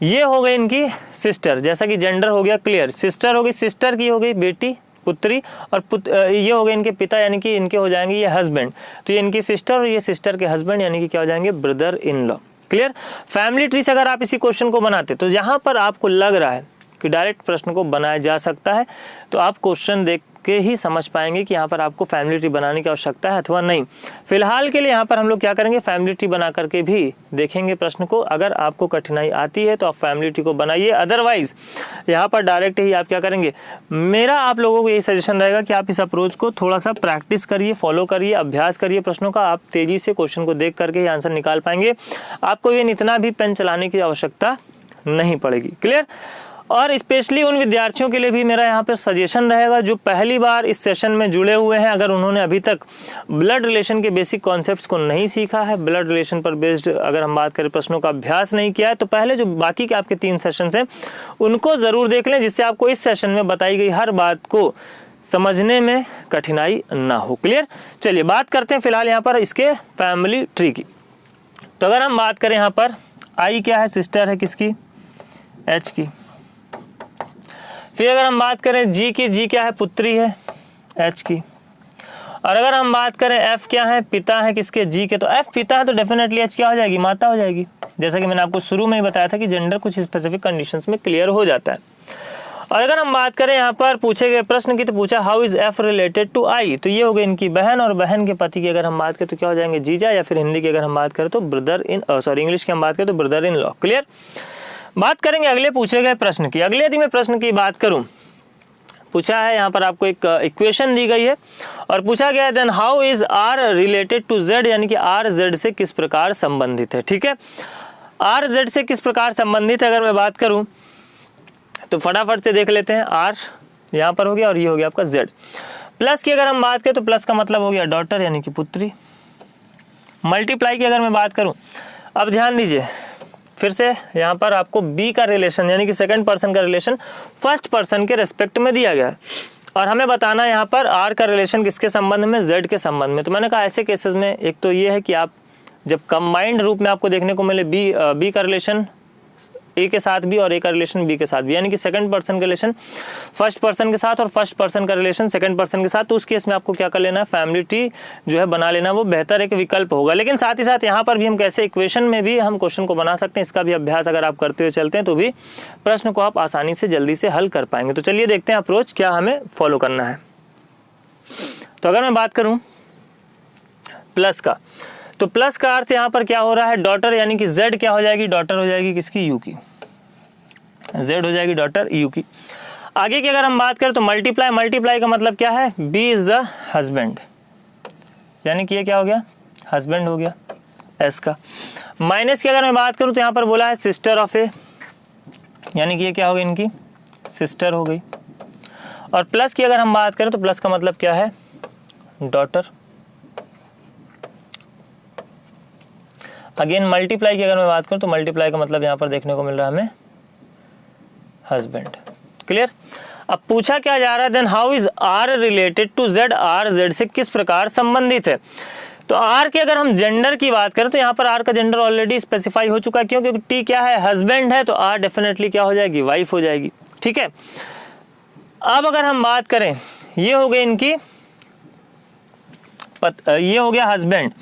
ये हो गई इनकी सिस्टर, जैसा कि जेंडर हो गया क्लियर, सिस्टर हो गई, सिस्टर की हो गई बेटी पुत्री, और ये हो गए इनके पिता, यानी कि इनके हो जाएंगे ये हस्बैंड। तो ये इनकी सिस्टर और ये सिस्टर के हस्बैंड, यानी कि क्या हो जाएंगे, brother in law. Clear. Family tree से अगर आप इसी क्वेश्चन को बनाते तो यहाँ पर आपको लग रहा है कि डायरेक्ट प्रश्न को बनाया जा सकता है, तो आप क्वेश्चन देख के ही समझ पाएंगे कि यहाँ पर आपको फैमिली ट्री बनाने की आवश्यकता है अथवा नहीं। फिलहाल के लिए यहाँ पर हम लोग क्या करेंगे, फैमिली ट्री बना करके भी देखेंगे प्रश्न को। अगर आपको कठिनाई आती है तो आप फैमिली ट्री को बनाइए, अदरवाइज यहाँ पर डायरेक्ट ही आप क्या करेंगे। मेरा आप लोगों को यही सजेशन रहेगा कि आप इस अप्रोच को थोड़ा सा प्रैक्टिस करिए, फॉलो करिए, अभ्यास करिए प्रश्नों का। आप तेजी से क्वेश्चन को देख करके ही आंसर निकाल पाएंगे, आपको ये इतना भी पेन चलाने की आवश्यकता नहीं पड़ेगी। क्लियर। और स्पेशली उन विद्यार्थियों के लिए भी मेरा यहाँ पर सजेशन रहेगा जो पहली बार इस सेशन में जुड़े हुए हैं, अगर उन्होंने अभी तक ब्लड रिलेशन के बेसिक कॉन्सेप्ट्स को नहीं सीखा है, ब्लड रिलेशन पर बेस्ड अगर हम बात करें प्रश्नों का अभ्यास नहीं किया है, तो पहले जो बाकी के आपके 3 सेशन हैं उनको ज़रूर देख लें, जिससे आपको इस सेशन में बताई गई हर बात को समझने में कठिनाई ना हो। क्लियर। चलिए बात करते हैं फिलहाल यहाँ पर इसके फैमिली ट्री की। तो अगर हम बात करें यहाँ पर आई क्या है, सिस्टर है किसकी, एच की। फिर अगर हम बात करें जी की, जी क्या है, पुत्री है एच की। और अगर हम बात करें एफ क्या है, पिता है किसके, जी के। तो एफ पिता है तो डेफिनेटली एच क्या हो जाएगी, माता हो जाएगी। जैसा कि मैंने आपको शुरू में ही बताया था कि जेंडर कुछ स्पेसिफिक कंडीशंस में क्लियर हो जाता है। और अगर हम बात करें यहाँ पर पूछे गए प्रश्न की, तो पूछा how is F related to I, तो ये हो गई इनकी बहन, और बहन के पति की अगर हम बात करें तो क्या हो जाएंगे, जीजा, या फिर हिंदी की अगर हम बात करें तो ब्रदर इन, सॉरी इंग्लिश की हम बात करें तो ब्रदर इन लॉ। क्लियर। बात करेंगे अगले पूछे गए प्रश्न की। अगले यदि मैं प्रश्न की बात करूं, पूछा है यहाँ पर आपको एक इक्वेशन दी गई है और पूछा गया है then how is R related to Z, यानी कि आर जेड से किस प्रकार संबंधित है। ठीक है, आर जेड से किस प्रकार संबंधित है अगर मैं बात करूं तो फटाफट से देख लेते हैं। आर यहाँ पर हो गया और ये हो गया आपका जेड। प्लस की अगर हम बात करें तो प्लस का मतलब हो गया डॉटर, यानी कि पुत्री। मल्टीप्लाई की अगर मैं बात करूं, अब ध्यान दीजिए फिर से यहाँ पर आपको बी का रिलेशन, यानी कि सेकंड पर्सन का रिलेशन फर्स्ट पर्सन के रेस्पेक्ट में दिया गया है और हमें बताना है यहाँ पर आर का रिलेशन किसके संबंध में, जेड के संबंध में। तो मैंने कहा ऐसे केसेस में एक तो ये है कि आप जब कंबाइंड रूप में आपको देखने को मिले बी का रिलेशन ए के साथ भी और ए का रिलेशन बी के साथ भी, यानी कि सेकंड पर्सन का रिलेशन फर्स्ट पर्सन के साथ और फर्स्ट पर्सन का रिलेशन सेकंड पर्सन के साथ, तो उस केस में आपको क्या कर लेना है, फैमिली ट्री जो है बना लेना, वो बेहतर एक विकल्प होगा। लेकिन साथ ही साथ यहाँ पर भी हम कैसे इक्वेशन में भी हम क्वेश्चन को बना सकते हैं, इसका भी अभ्यास अगर आप करते हुए चलते हैं तो भी प्रश्न को आप आसानी से जल्दी से हल कर पाएंगे। तो चलिए देखते हैं अप्रोच क्या हमें फॉलो करना है। तो अगर मैं बात करूँ प्लस का, तो प्लस का अर्थ यहाँ पर क्या हो रहा है, डॉटर, यानी कि जेड क्या हो जाएगी, डॉटर हो जाएगी किसकी, यू की। जेड हो जाएगी डॉटर यू की। आगे की अगर हम बात करें तो मल्टीप्लाई, मल्टीप्लाई का मतलब क्या है, बी इज द हस्बैंड, यानी कि ये क्या हो गया, हस्बैंड हो गया एस का। माइनस की अगर मैं बात करूं तो यहाँ पर बोला है सिस्टर ऑफ ए, यानी कि ये क्या हो गई, इनकी सिस्टर हो गई। और प्लस की अगर हम बात करें तो प्लस का मतलब क्या है, डॉटर। अगेन मल्टीप्लाई की अगर मैं बात करूं तो मल्टीप्लाई का मतलब यहाँ पर देखने को मिल रहा है हमें हस्बैंड। क्लियर। अब पूछा क्या जा रहा है, then how is R related to Z, R Z से किस प्रकार संबंधित है। तो आर के अगर हम जेंडर की बात करें तो यहाँ पर आर का जेंडर ऑलरेडी स्पेसिफाई हो चुका है, क्यों, क्योंकि टी क्या है, हस्बैंड है, तो आर डेफिनेटली क्या हो जाएगी, वाइफ हो जाएगी। ठीक है। अब अगर हम बात करें, ये हो गई इनकी ये हो गया हस्बैंड,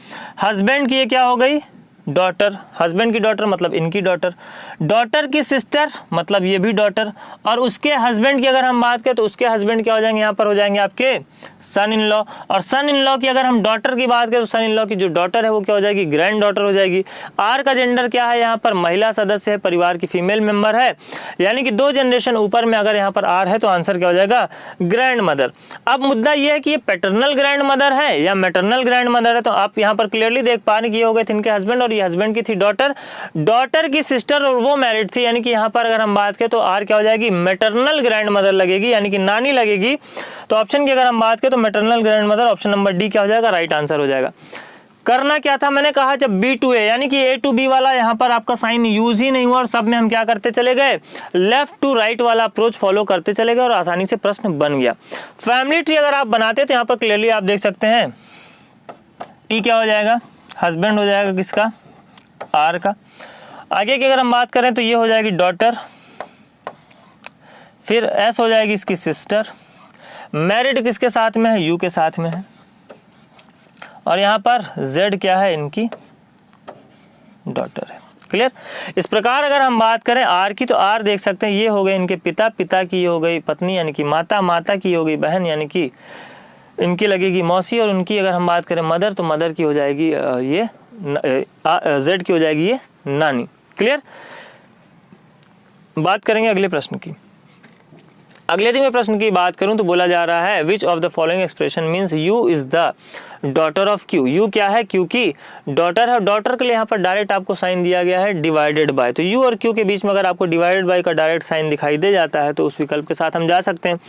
हस्बैंड की ये क्या हो गई, डॉटर, हस्बैंड की डॉटर मतलब इनकी डॉटर, डॉटर की सिस्टर मतलब ये भी डॉटर, और उसके हस्बैंड की अगर हम बात करें तो उसके हस्बैंड क्या हो जाएंगे, यहाँ पर हो जाएंगे आपके सन इन लॉ, और सन इन लॉ की अगर हम डॉटर की बात करें तो सन इन लॉ की जो डॉटर है वो क्या हो जाएगी, ग्रैंड डॉटर हो जाएगी। आर का जेंडर क्या है, यहाँ पर महिला सदस्य है, परिवार की फीमेल मेंबर है, यानी कि 2 जनरेशन ऊपर में अगर यहाँ पर आर है तो आंसर क्या हो जाएगा, ग्रैंड मदर। अब मुद्दा ये है कि ये पैटर्नल ग्रैंड मदर है या मैटरनल ग्रैंड मदर है, तो आप यहाँ पर क्लियरली देख पा रहे हैं कि ये हो गए थे इनके हस्बैंड और ये हस्बैंड की थी डॉटर, डॉटर की सिस्टर और वो मैरिड थी, यानी कि यहाँ पर अगर हम बात करें तो आर क्या हो जाएगी, मैटरनल ग्रैंड मदर लगेगी, यानी कि नानी लगेगी। तो ऑप्शन की अगर हम बात करें तो maternal grand mother, option number D क्या हो जाएगा, राइट आंसर हो जाएगा। करना क्या था, मैंने कहा जब बी टू ए यानी कि ए टू बी वाला यहाँ पर आपका साइन यूज ही नहीं हुआ और सब में हम क्या करते चले गए, लेफ्ट टू राइट वाला अप्रोच फॉलो करते चले गए और आसानी से प्रश्न बन गया। फैमिली ट्री अगर आप बनाते तो यहाँ पर क्लियरली आप देख सकते हैं टी क्या हो जाएगा, हस्बैंड हो जाएगा किसका, आर का। आगे की अगर हम बात करें तो ये हो जाएगी डॉटर, फिर एस हो जाएगी इसकी सिस्टर, मैरिड किसके साथ में है, यू के साथ में है, और यहाँ पर जेड क्या है, इनकी डॉटर है। क्लियर। इस प्रकार अगर हम बात करें आर की तो आर देख सकते हैं ये हो गए इनके पिता, पिता की हो गई पत्नी यानी कि माता, माता की हो गई बहन यानी कि इनकी लगेगी मौसी, और उनकी अगर हम बात करें मदर तो मदर की हो जाएगी ये जेड की हो जाएगी ये नानी। क्लियर। बात करेंगे अगले प्रश्न की। अगले यदि मैं प्रश्न की बात करूं तो बोला जा रहा है which of the following expression means U is the daughter of Q. You क्या है, क्यू की डॉटर है, डॉटर के लिए यहाँ पर डायरेक्ट आपको साइन दिया गया है डिवाइडेड बाय, तो यू और क्यू के बीच में अगर आपको डिवाइडेड बाय का डायरेक्ट साइन दिखाई दे जाता है तो उस विकल्प के साथ हम जा सकते हैं,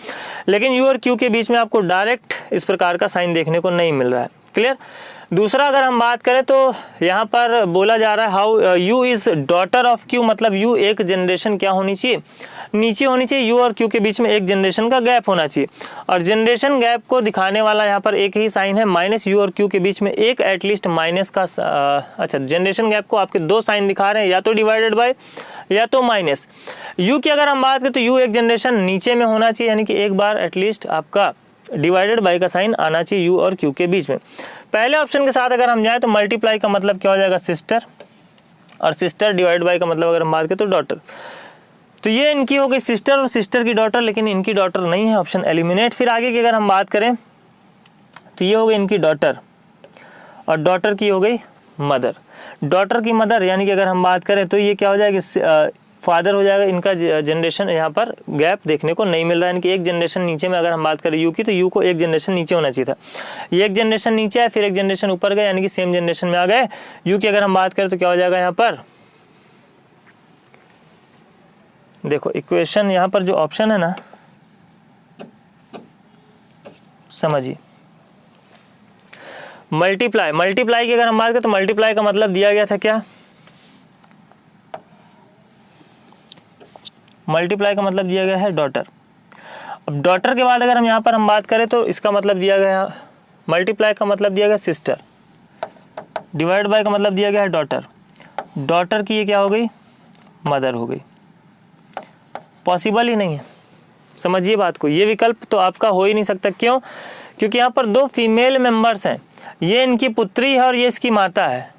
लेकिन यू और क्यू के बीच में आपको डायरेक्ट इस प्रकार का साइन देखने को नहीं मिल रहा है। क्लियर। दूसरा अगर हम बात करें तो यहाँ पर बोला जा रहा है how you is daughter of Q, मतलब यू एक जनरेशन क्या होनी चाहिए, नीचे होनी चाहिए, यू और क्यू के बीच में एक जनरेशन का गैप होना चाहिए, और जनरेशन गैप को दिखाने वाला यहाँ पर एक ही साइन है माइनस, यू और क्यू के बीच में एक एटलीस्ट माइनस का अच्छा जनरेशन गैप को आपके 2 साइन दिखा रहे हैं, या तो डिवाइडेड बाय या तो माइनस। यू की अगर हम बात करें तो यू एक जनरेशन नीचे में होना चाहिए, यानी कि एक बार एटलीस्ट आपका डिवाइडेड बाय का साइन आना चाहिए यू और क्यू के बीच में। पहले ऑप्शन के साथ अगर हम जाएं तो मल्टीप्लाई का मतलब क्या हो जाएगा, सिस्टर, और सिस्टर डिवाइड बाय का मतलब अगर हम बात करें तो डॉटर। तो ये इनकी हो गई सिस्टर और सिस्टर की डॉटर, लेकिन इनकी डॉटर नहीं है, ऑप्शन एलिमिनेट। फिर आगे की अगर हम बात करें तो ये हो गई इनकी डॉटर और डॉटर की हो गई मदर, डॉटर की मदर यानी कि अगर हम बात करें तो ये क्या हो जाएगा, फादर हो जाएगा। इनका जनरेशन यहाँ पर गैप देखने को नहीं मिल रहा है, यानी कि एक जनरेशन नीचे में अगर हम बात करें यू की तो यू को एक जनरेशन नीचे होना चाहिए था, ये एक जनरेशन नीचे है फिर एक जनरेशन ऊपर गए, यानी कि सेम जनरेशन में आ गए। यू की अगर हम बात करें तो क्या हो जाएगा, यहाँ पर देखो इक्वेशन यहाँ पर जो ऑप्शन है ना, समझिए मल्टीप्लाई, मल्टीप्लाई की अगर हम बात करें तो मल्टीप्लाई का मतलब दिया गया था क्या, मल्टीप्लाई का मतलब दिया गया है डॉटर। अब डॉटर के बाद अगर हम यहाँ पर हम बात करें तो इसका मतलब दिया गया, मल्टीप्लाई का मतलब दिया गया सिस्टर, डिवाइड बाय का मतलब दिया गया है डॉटर, डॉटर की ये क्या हो गई, मदर हो गई। पॉसिबल ही नहीं है, समझिए बात को, ये विकल्प तो आपका हो ही नहीं सकता। क्यों, क्योंकि यहाँ पर 2 फीमेल मेंबर्स हैं, ये इनकी पुत्री है और ये इसकी माता है,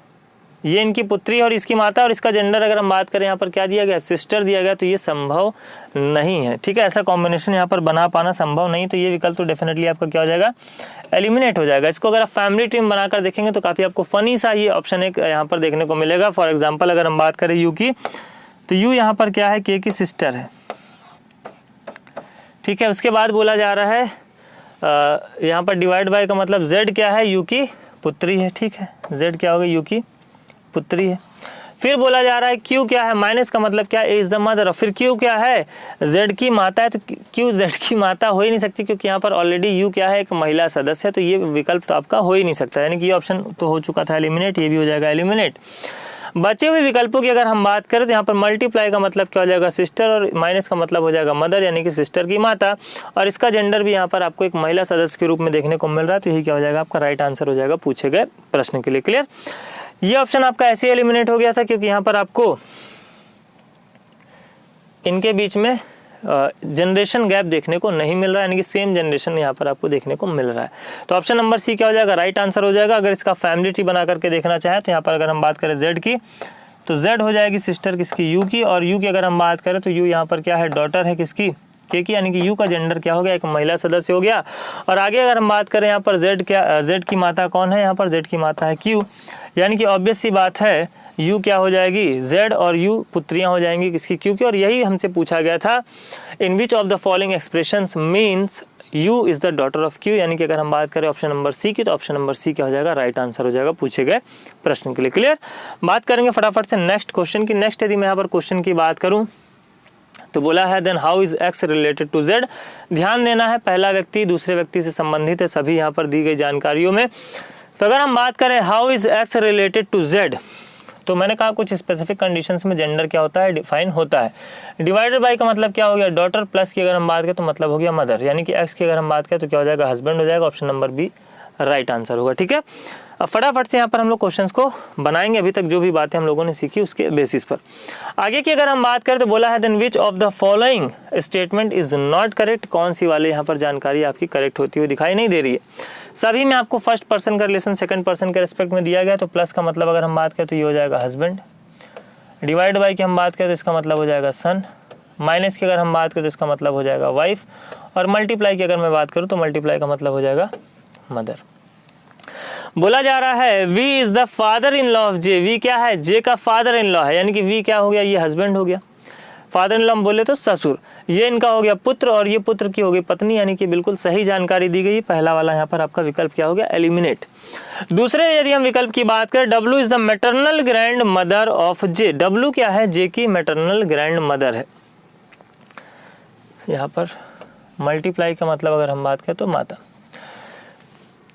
ये इनकी पुत्री और इसकी माता, और इसका जेंडर अगर हम बात करें यहाँ पर क्या दिया गया, सिस्टर दिया गया, तो ये संभव नहीं है। ठीक है, ऐसा कॉम्बिनेशन यहाँ पर बना पाना संभव नहीं, तो ये विकल्प तो डेफिनेटली आपका क्या हो जाएगा, एलिमिनेट हो जाएगा। इसको अगर आप फैमिली ट्री बनाकर बनाकर देखेंगे तो काफी आपको फनी सा ये ऑप्शन एक यहाँ पर देखने को मिलेगा। फॉर एग्जाम्पल अगर हम बात करें यू की, तो यू यहाँ पर क्या है, के की सिस्टर है। ठीक है, उसके बाद बोला जा रहा है यहाँ पर डिवाइड बाय का मतलब जेड क्या है, यू की पुत्री है। ठीक है, जेड क्या होगा, यू की पुत्री है। फिर बोला जा रहा है क्यू क्या है, माइनस का मतलब क्या है, इज द मदर। फिर क्यू क्या है, जेड की माता है, तो क्यू जेड की माता हो ही नहीं सकती, क्योंकि यहाँ पर ऑलरेडी यू क्या है, एक महिला सदस्य है, तो ये विकल्प तो आपका हो ही नहीं सकता, यानी कि ये ऑप्शन तो हो चुका था एलिमिनेट, ये भी हो जाएगा एलिमिनेट। बचे हुए विकल्पों की अगर हम बात करें तो यहाँ पर मल्टीप्लाई का मतलब क्या हो जाएगा सिस्टर, और माइनस का मतलब हो जाएगा मदर यानी कि सिस्टर की माता, और इसका जेंडर भी यहाँ पर आपको एक महिला सदस्य के रूप में देखने को मिल रहा है। तो यही क्या हो जाएगा आपका राइट आंसर हो जाएगा पूछे गए प्रश्न के लिए। क्लियर, ये ऑप्शन आपका ऐसे एलिमिनेट हो गया था क्योंकि यहाँ पर आपको इनके बीच में जनरेशन गैप देखने को नहीं मिल रहा है, यानी कि सेम जनरेशन यहाँ पर आपको देखने को मिल रहा है। तो ऑप्शन नंबर सी क्या हो जाएगा राइट आंसर हो जाएगा। अगर इसका फैमिली ट्री बना करके देखना चाहे तो यहाँ पर अगर हम बात करें जेड की तो जेड हो जाएगी सिस्टर किसकी, यू की, और यू की अगर हम बात करें तो यू यहाँ पर क्या है डॉटर है किसकी, के की, यानी कि यू का जेंडर क्या हो गया एक महिला सदस्य हो गया। और आगे अगर हम बात करें यहाँ पर जेड की माता कौन है, यहाँ पर जेड की माता है क्यू, यानी कि ऑब्वियस सी बात है यू क्या हो जाएगी जेड और यू पुत्रियां हो जाएंगी किसकी, क्यू की। और यही हमसे पूछा गया था in which of the following expressions means U is the daughter of Q, यानी कि अगर हम बात करें ऑप्शन नंबर सी की तो ऑप्शन नंबर सी क्या हो जाएगा राइट आंसर हो जाएगा पूछे गए प्रश्न के लिए। क्लियर, बात करेंगे फटाफट से नेक्स्ट क्वेश्चन की। नेक्स्ट यदि मैं यहाँ पर क्वेश्चन की बात करूं तो बोला है then how is X related to Z. ध्यान देना है पहला व्यक्ति दूसरे व्यक्ति से संबंधित है सभी यहाँ पर दी गई जानकारियों में। तो अगर हम बात करें how is X related to Z, तो मैंने कहा कुछ स्पेसिफिक कंडीशंस में जेंडर क्या होता है डिफाइन होता है। डिवाइडेड बाय का मतलब क्या हो गया डॉटर, प्लस की अगर हम बात करें तो मतलब हो गया मदर, यानी कि एक्स की अगर हम बात करें तो क्या हो जाएगा हस्बैंड हो जाएगा। Option number B right answer होगा। ठीक है, अब फटाफट से यहाँ पर हम लोग क्वेश्चंस को बनाएंगे अभी तक जो भी बातें हम लोगों ने सीखी उसके बेसिस पर। आगे की अगर हम बात करें तो बोला है then which of the following statement is not correct, कौन सी वाले यहाँ पर जानकारी आपकी करेक्ट होती हुई दिखाई नहीं दे रही है। सभी में आपको फर्स्ट पर्सन का रिलेशन सेकंड पर्सन के रेस्पेक्ट में दिया गया, तो प्लस का मतलब अगर हम बात करें तो ये हो जाएगा हस्बैंड, डिवाइड बाई की हम बात करें तो इसका मतलब हो जाएगा सन, माइनस की अगर हम बात करें तो इसका मतलब हो जाएगा वाइफ, और मल्टीप्लाई की अगर मैं बात करूँ तो मल्टीप्लाई का मतलब हो जाएगा मदर। बोला जा रहा है V is the father in law of J, V क्या है जे का फादर इन लॉ है, यानी कि वी क्या हो गया ये हस्बैंड हो गया, फादर इन लॉ हम बोले तो ससुर, ये इनका हो गया पुत्र और ये पुत्र की हो गई पत्नी, यानी कि बिल्कुल सही जानकारी दी गई। पहला वाला यहाँ पर आपका विकल्प क्या हो गया एलिमिनेट। दूसरे यदि हम विकल्प की बात करें W is the maternal grand mother of J, W क्या है जे की मैटरनल ग्रैंड मदर है। यहाँ पर मल्टीप्लाई का मतलब अगर हम बात करें तो माता,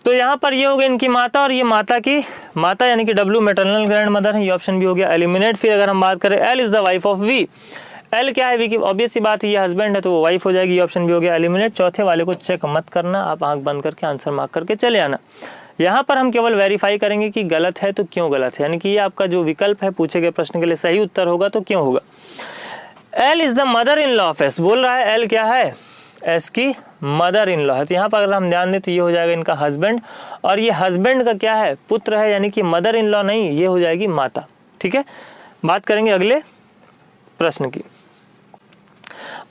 तो यहाँ पर ये हो गया इनकी माता और ये माता की माता, यानी कि डब्ल्यू मैटरनल ग्रैंड मदर है, ये ऑप्शन भी हो गया एलिमिनेट। फिर अगर हम बात करें L is the wife of V, L क्या है वी की ऑब्वियस सी बात है ये हस्बैंड है तो वो वाइफ हो जाएगी, ये ऑप्शन भी हो गया एलिमिनेट। चौथे वाले को चेक मत करना, आप आंख बंद करके आंसर मार्क करके चले आना। यहाँ पर हम केवल वेरीफाई करेंगे कि गलत है तो क्यों गलत है, यानी कि ये आपका जो विकल्प है पूछे गए प्रश्न के लिए सही उत्तर होगा तो क्यों होगा। L is the mother in law of S, बोल रहा है एल क्या है एस की मदर इन लॉ है, तो यहाँ पर अगर हम ध्यान दें तो ये हो जाएगा इनका हस्बैंड, और ये हस्बैंड का क्या है पुत्र है, यानी कि मदर इन लॉ नहीं, ये हो जाएगी माता। ठीक है, बात करेंगे अगले प्रश्न की।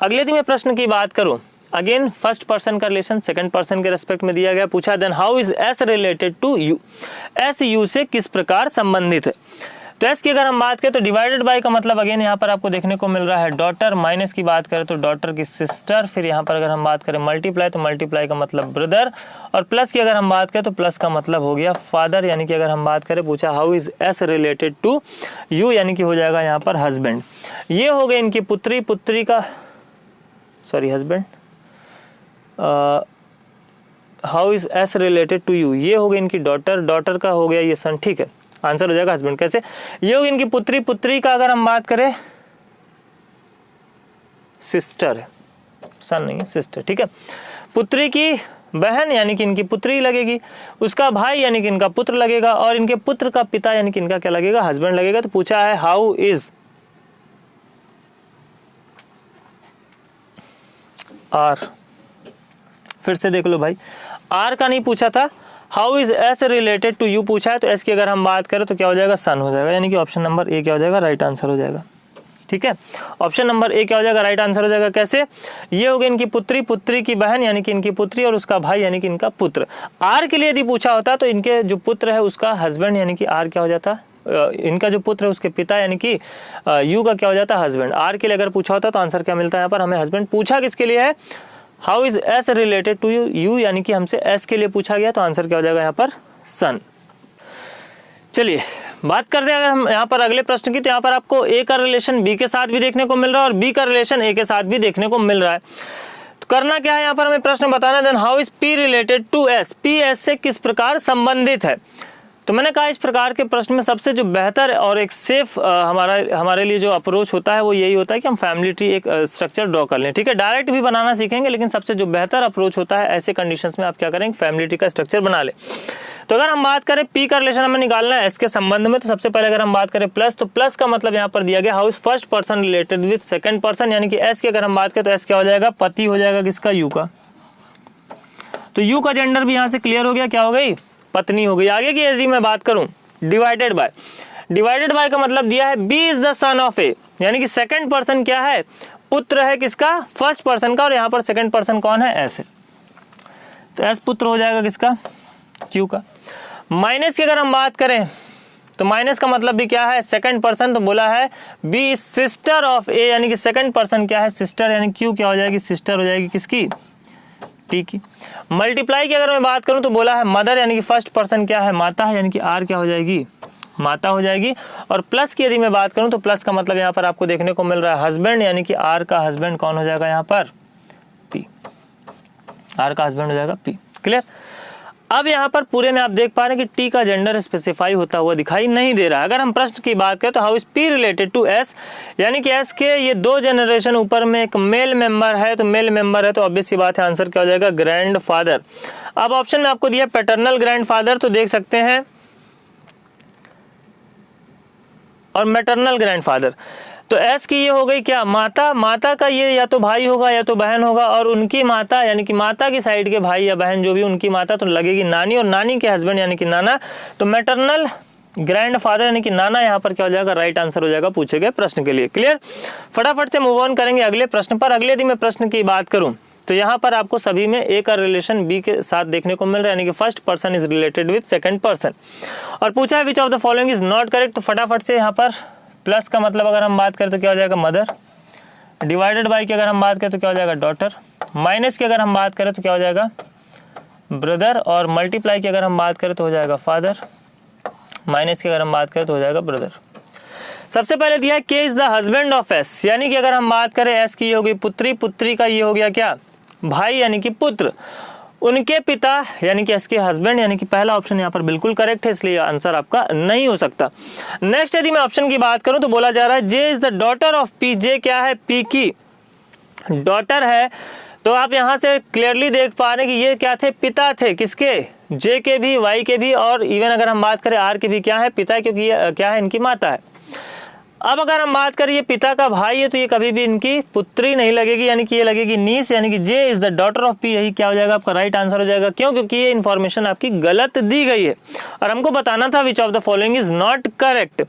अगले दिन मैं प्रश्न की बात करूं, अगेन फर्स्ट पर्सन का रिलेशन सेकंड पर्सन के रेस्पेक्ट में दिया गया, पूछा then how is S related to U, S U से किस प्रकार संबंधित है। तो एस की अगर हम बात करें तो डिवाइडेड बाय का मतलब अगेन यहाँ पर आपको देखने को मिल रहा है डॉटर, माइनस की बात करें तो डॉटर की सिस्टर, फिर यहाँ पर अगर हम बात करें मल्टीप्लाई तो मल्टीप्लाई का मतलब ब्रदर, और प्लस की अगर हम बात करें तो प्लस का मतलब हो गया फादर, यानी कि अगर हम बात करें पूछा how is S related to U, यानी कि हो जाएगा यहाँ पर हस्बैंड। ये हो गए इनकी पुत्री, पुत्री का sorry husband, how is S related to U, ये हो गई इनकी डॉटर, डॉटर का हो गया ये सन। ठीक है, आंसर हो जाएगा हस्बैंड। कैसे, ये होगी इनकी पुत्री, पुत्री का अगर हम बात करें सिस्टर है, सन नहीं है सिस्टर। ठीक है, पुत्री की बहन यानी कि इनकी पुत्री लगेगी, उसका भाई यानी कि इनका पुत्र लगेगा, और इनके पुत्र का पिता यानी कि इनका क्या लगेगा हस्बैंड लगेगा। तो पूछा है हाउ इज आर, फिर से देख लो भाई, आर का नहीं पूछा था, how is S related to U पूछा है, तो एस की अगर हम बात करें तो क्या हो जाएगा सन हो जाएगा, यानी कि ऑप्शन नंबर ए क्या हो जाएगा राइट आंसर हो जाएगा। ठीक है, ऑप्शन नंबर ए क्या हो जाएगा राइट आंसर हो जाएगा। कैसे, ये हो गई इनकी पुत्री, पुत्री की बहन यानी कि इनकी पुत्री, और उसका भाई यानी कि इनका पुत्र। आर के लिए यदि पूछा होता तो इनके जो पुत्र है उसका हस्बैंड यानी कि आर क्या हो जाता, इनका जो पुत्र है उसके पिता यानी कि यू का क्या हो जाता हस्बैंड। आर के लिए अगर पूछा होता तो आंसर क्या मिलता है यहाँ पर हमें हस्बैंड। पूछा किसके लिए है how is S related to U, यानी कि हमसे एस के लिए पूछा गया, तो आंसर क्या हो जाएगा यहाँ पर सन। चलिए बात करते हैं अगर हम यहाँ पर अगले प्रश्न की, तो यहाँ पर आपको ए का रिलेशन बी के साथ भी देखने को मिल रहा है और बी का रिलेशन ए के साथ भी देखने को मिल रहा है। तो करना क्या है यहाँ पर हमें प्रश्न बताना, then how is P related to S, P S से किस प्रकार संबंधित है। तो मैंने कहा इस प्रकार के प्रश्न में सबसे जो बेहतर और एक सेफ हमारे लिए जो अप्रोच होता है वो यही होता है कि हम फैमिली ट्री एक स्ट्रक्चर ड्रॉ कर लें। ठीक है, डायरेक्ट भी बनाना सीखेंगे, लेकिन सबसे जो बेहतर अप्रोच होता है ऐसे कंडीशंस में आप क्या करेंगे, फैमिली ट्री का स्ट्रक्चर बना लें। तो अगर हम बात करें पी का रिलेशन हमें निकालना है एस के संबंध में, तो सबसे पहले अगर हम बात करें प्लस, तो प्लस का मतलब यहाँ पर दिया गया how is first person related with second person, यानी कि एस की अगर हम बात करें तो एस क्या हो जाएगा, पति हो जाएगा किसका, यू का। तो यू का जेंडर भी यहाँ से क्लियर हो गया, क्या हो गई, पत्नी हो गई। आगे की यदि मैं बात करूं डिवाइडेड बाय का मतलब दिया है B is the son of A, यानी कि सेकंड पर्सन क्या है, पुत्र है किसका, फर्स्ट पर्सन का, और यहाँ पर सेकंड पर्सन कौन है, एस है। तो एस पुत्र हो जाएगा किसका, क्यू का। माइनस की अगर हम बात करें तो माइनस का मतलब भी क्या है, सेकंड पर्सन, तो बोला है B is sister of A, यानी कि सेकंड पर्सन क्या है, सिस्टर, यानी क्यू क्या हो जाएगी, सिस्टर हो जाएगी किसकी, टी की। मल्टीप्लाई की अगर मैं बात करूं तो बोला है मदर, यानी कि फर्स्ट पर्सन क्या है, माता है, यानी कि आर क्या हो जाएगी, माता हो जाएगी। और प्लस की यदि मैं बात करूं तो प्लस का मतलब यहाँ पर आपको देखने को मिल रहा है हस्बैंड, यानी कि आर का हस्बैंड कौन हो जाएगा यहाँ पर, पी, आर का हस्बैंड हो जाएगा पी। क्लियर। अब यहाँ पर पूरे में आप देख पा रहे हैं कि टी का जेंडर स्पेसिफाई होता हुआ दिखाई नहीं दे रहा। अगर हम प्रश्न की बात करें तो how is P related to S, यानी कि एस के ये 2 जनरेशन ऊपर में एक मेल मेंबर है, तो मेल मेंबर है तो ऑब्वियस सी बात है आंसर क्या हो जाएगा, ग्रैंड फादर। अब ऑप्शन में आपको दिया पैटर्नल ग्रैंड फादर, तो देख सकते हैं, और मैटरनल ग्रैंड फादर। तो एस की ये हो गई क्या, माता, माता का ये या तो भाई होगा या तो बहन होगा, और उनकी माता यानी कि माता की साइड के भाई या बहन जो भी उनकी माता तो लगेगी नानी, और नानी के हस्बैंड यानी कि नाना। तो मैटरनल ग्रैंड फादर यानी कि नाना यहाँ पर क्या हो जाएगा, राइट आंसर हो जाएगा पूछे गए प्रश्न के लिए। क्लियर। फटाफट से मूव ऑन करेंगे अगले प्रश्न पर। अगले यदि मैं प्रश्न की बात करूं तो यहाँ पर आपको सभी में ए का रिलेशन बी के साथ देखने को मिल रहा है, यानी कि first person is related with second person, और पूछा है which of the following is not correct. तो फटाफट से यहाँ पर प्लस का मतलब अगर हम बात करें तो क्या हो जाएगा, मदर। डिवाइडेड बाय की अगर हम बात करें तो क्या हो जाएगा, डॉटर। माइनस की अगर हम बात करें तो क्या हो जाएगा, ब्रदर। और मल्टीप्लाई की अगर हम बात करें तो हो जाएगा फादर। माइनस की अगर हम बात करें तो हो जाएगा ब्रदर। सबसे पहले दिया है के is the husband of S, यानी कि अगर हम बात करें एस की ये होगी पुत्री, पुत्री का ये हो गया क्या, भाई यानी कि पुत्र। उनके पिता यानी कि एस के हस्बैंड, यानी कि पहला ऑप्शन यहाँ पर बिल्कुल करेक्ट है, इसलिए आंसर आपका नहीं हो सकता। नेक्स्ट यदि मैं ऑप्शन की बात करूं तो बोला जा रहा है J is the daughter of P, J क्या है, पी की डॉटर है। तो आप यहां से क्लियरली देख पा रहे हैं कि ये क्या थे, पिता थे, किसके, जे के भी, वाई के भी, और इवन अगर हम बात करें आर के भी क्या है, पिता है, क्योंकि ये क्या है, इनकी माता है। अब अगर हम बात करें ये पिता का भाई है तो ये कभी भी इनकी पुत्री नहीं लगेगी, यानी कि ये लगेगी नीस, यानी कि J is the daughter of P, यही क्या हो जाएगा आपका राइट आंसर हो जाएगा। क्यों, क्योंकि ये इन्फॉर्मेशन आपकी गलत दी गई है और हमको बताना था विच of the following is not correct.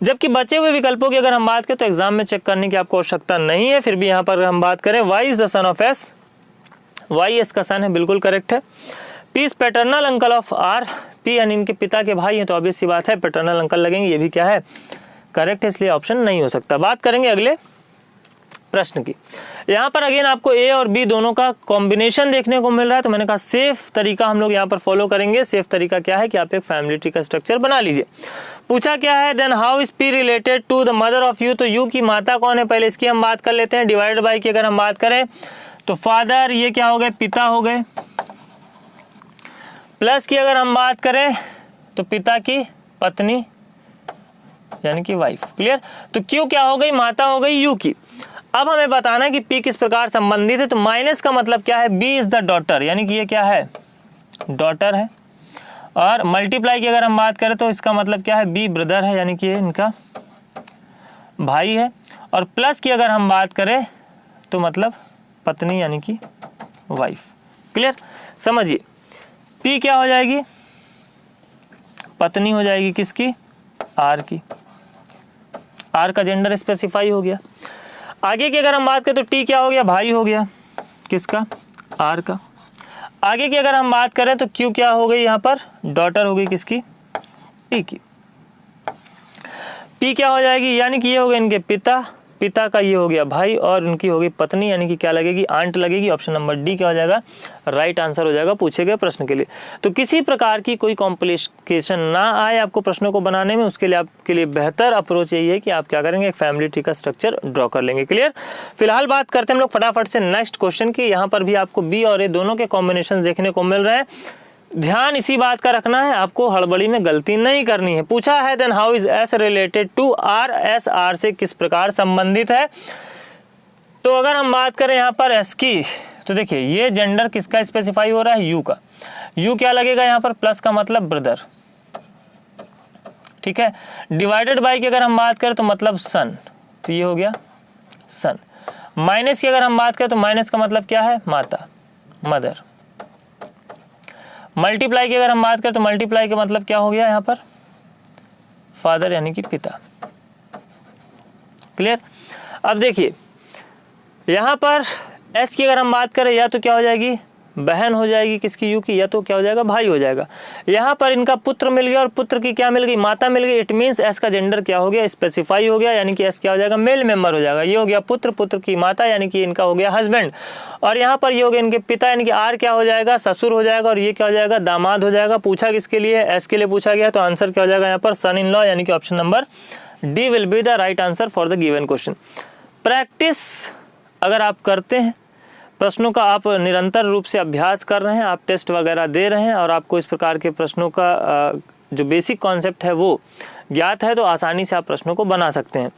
जबकि बचे हुए विकल्पों की अगर हम बात करें तो एग्जाम में चेक करने की आपको आवश्यकता नहीं है। फिर भी यहाँ पर हम बात करें Y is the son of S, Y S का सन है, बिल्कुल करेक्ट है। P is paternal uncle of R, P यानी इनके पिता के भाई हैं तो ऑब्वियस सी बात है पैटर्नल अंकल लगेंगे, ये भी क्या है, करेक्ट है, इसलिए ऑप्शन नहीं हो सकता। बात करेंगे अगले प्रश्न की। यहाँ पर अगेन आपको ए और बी दोनों का कॉम्बिनेशन देखने को मिल रहा है, तो मैंने कहा सेफ तरीका हम लोग यहाँ पर फॉलो करेंगे। सेफ तरीका क्या है कि आप एक फैमिली ट्री का स्ट्रक्चर बना लीजिए। पूछा क्या है, then how is P related to the mother of U, तो यू की माता कौन है, पहले इसकी हम बात कर लेते हैं। डिवाइडेड बाय की अगर हम बात करें तो फादर, ये क्या हो गए, पिता हो गए। प्लस की अगर हम बात करें तो पिता की पत्नी यानी कि वाइफ। क्लियर। तो क्यू क्या हो गई, माता हो गई यू की। अब हमें बताना है कि पी किस प्रकार संबंधित है। तो माइनस का मतलब क्या है, बी इज द डॉटर, यानी कि ये क्या है, डॉटर है। और मल्टीप्लाई की अगर हम बात करें तो इसका मतलब क्या है, बी ब्रदर है, यानी कि ये इनका भाई है। और प्लस की अगर हम बात करें तो मतलब पत्नी यानी कि वाइफ। क्लियर। समझिए पी क्या हो जाएगी, पत्नी हो जाएगी किसकी, आर की। आर का जेंडर स्पेसिफाई हो गया। आगे की अगर हम बात करें तो टी क्या हो गया, भाई हो गया, किसका, आर का। आगे की अगर हम बात करें तो क्यू क्या हो गई, यहाँ पर डॉटर हो गई किसकी, टी की। पी क्या हो जाएगी, यानी कि ये हो गए इनके पिता, पिता का ये हो गया भाई, और उनकी होगी पत्नी, यानी कि क्या लगेगी, आंट लगेगी। ऑप्शन नंबर डी क्या हो जाएगा, राइट आंसर हो जाएगा पूछे गए प्रश्न के लिए। तो किसी प्रकार की कोई कॉम्प्लिकेशन ना आए आपको प्रश्नों को बनाने में, उसके लिए आपके लिए बेहतर अप्रोच यही है कि आप क्या करेंगे, एक फैमिली ट्री का स्ट्रक्चर ड्रॉ कर लेंगे। क्लियर। फिलहाल बात करते हैं हम लोग फटाफट से नेक्स्ट क्वेश्चन की। यहाँ पर भी आपको बी और ए दोनों के कॉम्बिनेशन देखने को मिल रहे हैं। ध्यान इसी बात का रखना है, आपको हड़बड़ी में गलती नहीं करनी है। पूछा है then how is S related to R, S R से किस प्रकार संबंधित है। तो अगर हम बात करें यहाँ पर एस की, तो देखिए ये जेंडर किसका स्पेसिफाई हो रहा है, यू का। यू क्या लगेगा यहाँ पर, प्लस का मतलब ब्रदर, ठीक है। डिवाइडेड बाय की अगर हम बात करें तो मतलब सन, तो ये हो गया सन। माइनस की अगर हम बात करें तो माइनस का मतलब क्या है, माता, मदर। मल्टीप्लाई की अगर हम बात करें तो मल्टीप्लाई का मतलब क्या हो गया यहाँ पर, फादर यानी कि पिता। क्लियर। अब देखिए यहाँ पर एस की अगर हम बात करें या तो क्या हो जाएगी, बहन हो जाएगी किसकी, यू की, या तो क्या हो जाएगा, भाई हो जाएगा। यहाँ पर इनका पुत्र मिल गया और पुत्र की क्या मिल गई, माता मिल गई। इट मीन्स एस का जेंडर क्या हो गया, स्पेसिफाई हो गया, यानी कि एस क्या हो जाएगा, मेल मेंबर हो जाएगा। ये हो गया पुत्र, पुत्र की माता यानी कि इनका हो गया हस्बैंड। और यहाँ पर ये हो गया इनके पिता, यानी कि आर क्या हो जाएगा, ससुर हो जाएगा। और ये क्या हो जाएगा, दामाद हो जाएगा। पूछा किसके लिए, एस के लिए पूछा गया, तो आंसर क्या हो जाएगा यहाँ पर, सन इन लॉ, यानी कि option number D will be the right answer for the given question. Practice अगर आप करते हैं, प्रश्नों का आप निरंतर रूप से अभ्यास कर रहे हैं, आप टेस्ट वगैरह दे रहे हैं और आपको इस प्रकार के प्रश्नों का जो बेसिक कॉन्सेप्ट है वो ज्ञात है, तो आसानी से आप प्रश्नों को बना सकते हैं।